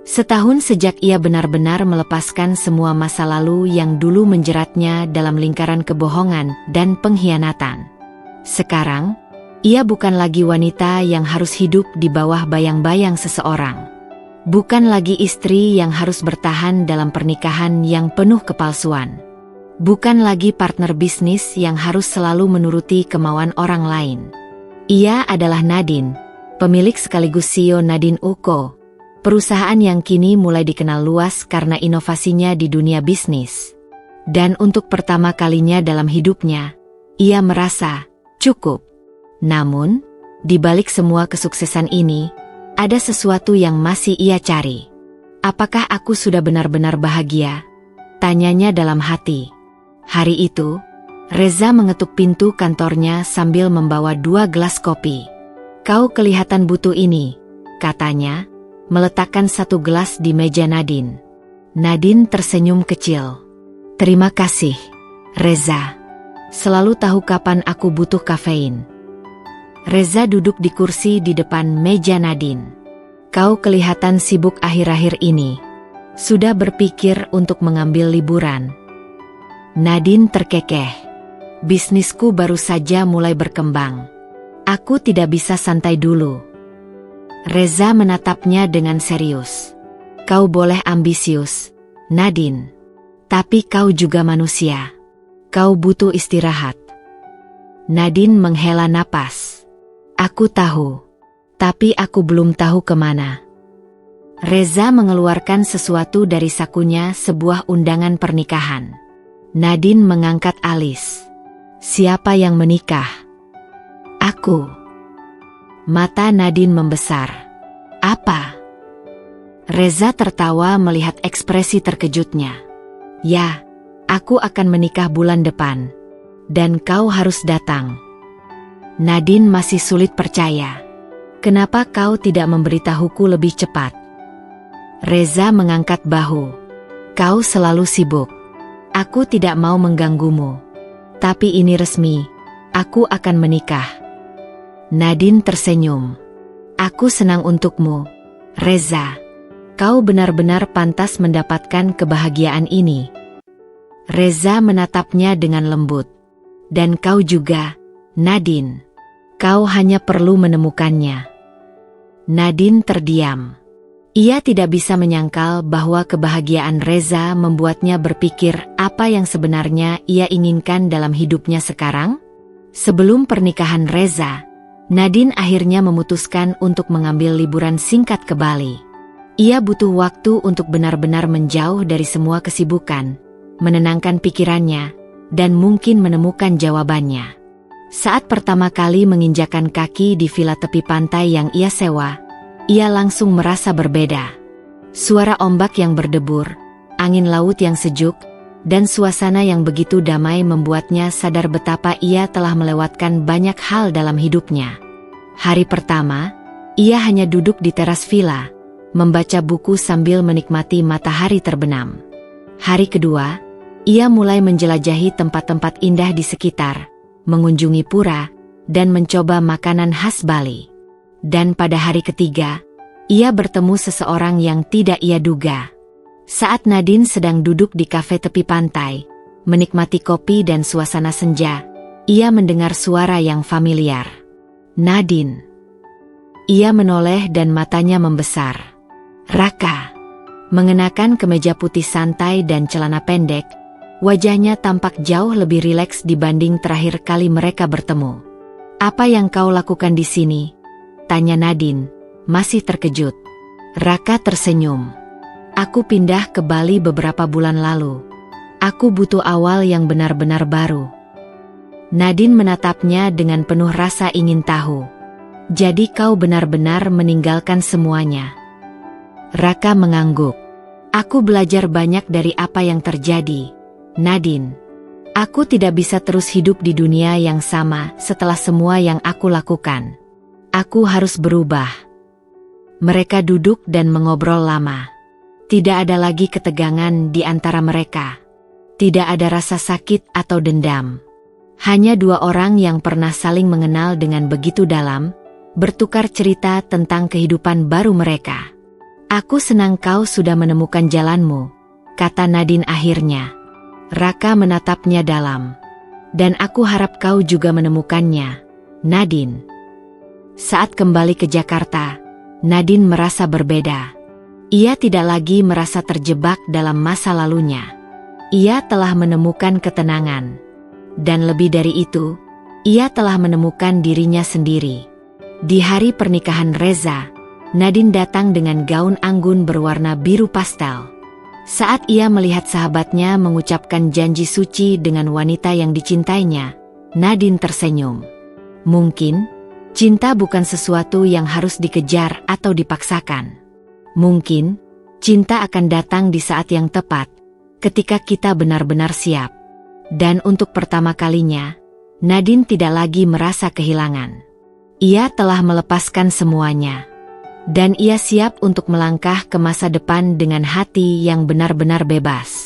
Setahun sejak ia benar-benar melepaskan semua masa lalu yang dulu menjeratnya dalam lingkaran kebohongan dan pengkhianatan. Sekarang, ia bukan lagi wanita yang harus hidup di bawah bayang-bayang seseorang. Bukan lagi istri yang harus bertahan dalam pernikahan yang penuh kepalsuan. Bukan lagi partner bisnis yang harus selalu menuruti kemauan orang lain. Ia adalah Nadine, pemilik sekaligus CEO Nadine Co., perusahaan yang kini mulai dikenal luas karena inovasinya di dunia bisnis. Dan untuk pertama kalinya dalam hidupnya, ia merasa cukup. Namun, di balik semua kesuksesan ini, ada sesuatu yang masih ia cari. Apakah aku sudah benar-benar bahagia? Tanyanya dalam hati. Hari itu, Reza mengetuk pintu kantornya sambil membawa 2 gelas kopi. Kau kelihatan butuh ini, katanya, meletakkan 1 gelas di meja Nadine. Nadine tersenyum kecil. Terima kasih, Reza. Selalu tahu kapan aku butuh kafein. Reza duduk di kursi di depan meja Nadine. Kau kelihatan sibuk akhir-akhir ini. Sudah berpikir untuk mengambil liburan? Nadine terkekeh. Bisnisku baru saja mulai berkembang. Aku tidak bisa santai dulu. Reza menatapnya dengan serius. Kau boleh ambisius, Nadine. Tapi kau juga manusia. Kau butuh istirahat. Nadine menghela napas. Aku tahu, tapi aku belum tahu kemana. Reza mengeluarkan sesuatu dari sakunya, sebuah undangan pernikahan. Nadine mengangkat alis. Siapa yang menikah? Aku. Mata Nadine membesar. Apa? Reza tertawa melihat ekspresi terkejutnya. Ya, aku akan menikah bulan depan. Dan kau harus datang. Nadine masih sulit percaya. Kenapa kau tidak memberitahuku lebih cepat? Reza mengangkat bahu. Kau selalu sibuk. Aku tidak mau mengganggumu. Tapi ini resmi. Aku akan menikah. Nadine tersenyum. Aku senang untukmu, Reza. Kau benar-benar pantas mendapatkan kebahagiaan ini. Reza menatapnya dengan lembut. Dan kau juga, Nadine. Kau hanya perlu menemukannya. Nadine terdiam. Ia tidak bisa menyangkal bahwa kebahagiaan Reza membuatnya berpikir apa yang sebenarnya ia inginkan dalam hidupnya sekarang. Sebelum pernikahan Reza, Nadine akhirnya memutuskan untuk mengambil liburan singkat ke Bali. Ia butuh waktu untuk benar-benar menjauh dari semua kesibukan, menenangkan pikirannya, dan mungkin menemukan jawabannya. Saat pertama kali menginjakan kaki di villa tepi pantai yang ia sewa, ia langsung merasa berbeda. Suara ombak yang berdebur, angin laut yang sejuk, dan suasana yang begitu damai membuatnya sadar betapa ia telah melewatkan banyak hal dalam hidupnya. Hari pertama, ia hanya duduk di teras villa, membaca buku sambil menikmati matahari terbenam. Hari kedua, ia mulai menjelajahi tempat-tempat indah di sekitar, mengunjungi pura, dan mencoba makanan khas Bali. Dan pada hari ketiga, ia bertemu seseorang yang tidak ia duga. Saat Nadine sedang duduk di kafe tepi pantai, menikmati kopi dan suasana senja, ia mendengar suara yang familiar. Nadine. Ia menoleh dan matanya membesar. Raka. Mengenakan kemeja putih santai dan celana pendek, wajahnya tampak jauh lebih rileks dibanding terakhir kali mereka bertemu. Apa yang kau lakukan di sini? Tanya Nadine, masih terkejut. Raka tersenyum. Aku pindah ke Bali beberapa bulan lalu. Aku butuh awal yang benar-benar baru. Nadine menatapnya dengan penuh rasa ingin tahu. Jadi kau benar-benar meninggalkan semuanya? Raka mengangguk. Aku belajar banyak dari apa yang terjadi, Nadine. Aku tidak bisa terus hidup di dunia yang sama setelah semua yang aku lakukan. Aku harus berubah. Mereka duduk dan mengobrol lama. Tidak ada lagi ketegangan di antara mereka. Tidak ada rasa sakit atau dendam. Hanya dua orang yang pernah saling mengenal dengan begitu dalam, bertukar cerita tentang kehidupan baru mereka. Aku senang kau sudah menemukan jalanmu, kata Nadine akhirnya. Raka menatapnya dalam. Dan aku harap kau juga menemukannya, Nadine. Saat kembali ke Jakarta, Nadine merasa berbeda. Ia tidak lagi merasa terjebak dalam masa lalunya. Ia telah menemukan ketenangan. Dan lebih dari itu, ia telah menemukan dirinya sendiri. Di hari pernikahan Reza, Nadine datang dengan gaun anggun berwarna biru pastel. Saat ia melihat sahabatnya mengucapkan janji suci dengan wanita yang dicintainya, Nadine tersenyum. Mungkin, cinta bukan sesuatu yang harus dikejar atau dipaksakan. Mungkin, cinta akan datang di saat yang tepat, ketika kita benar-benar siap. Dan untuk pertama kalinya, Nadine tidak lagi merasa kehilangan. Ia telah melepaskan semuanya. Dan ia siap untuk melangkah ke masa depan dengan hati yang benar-benar bebas.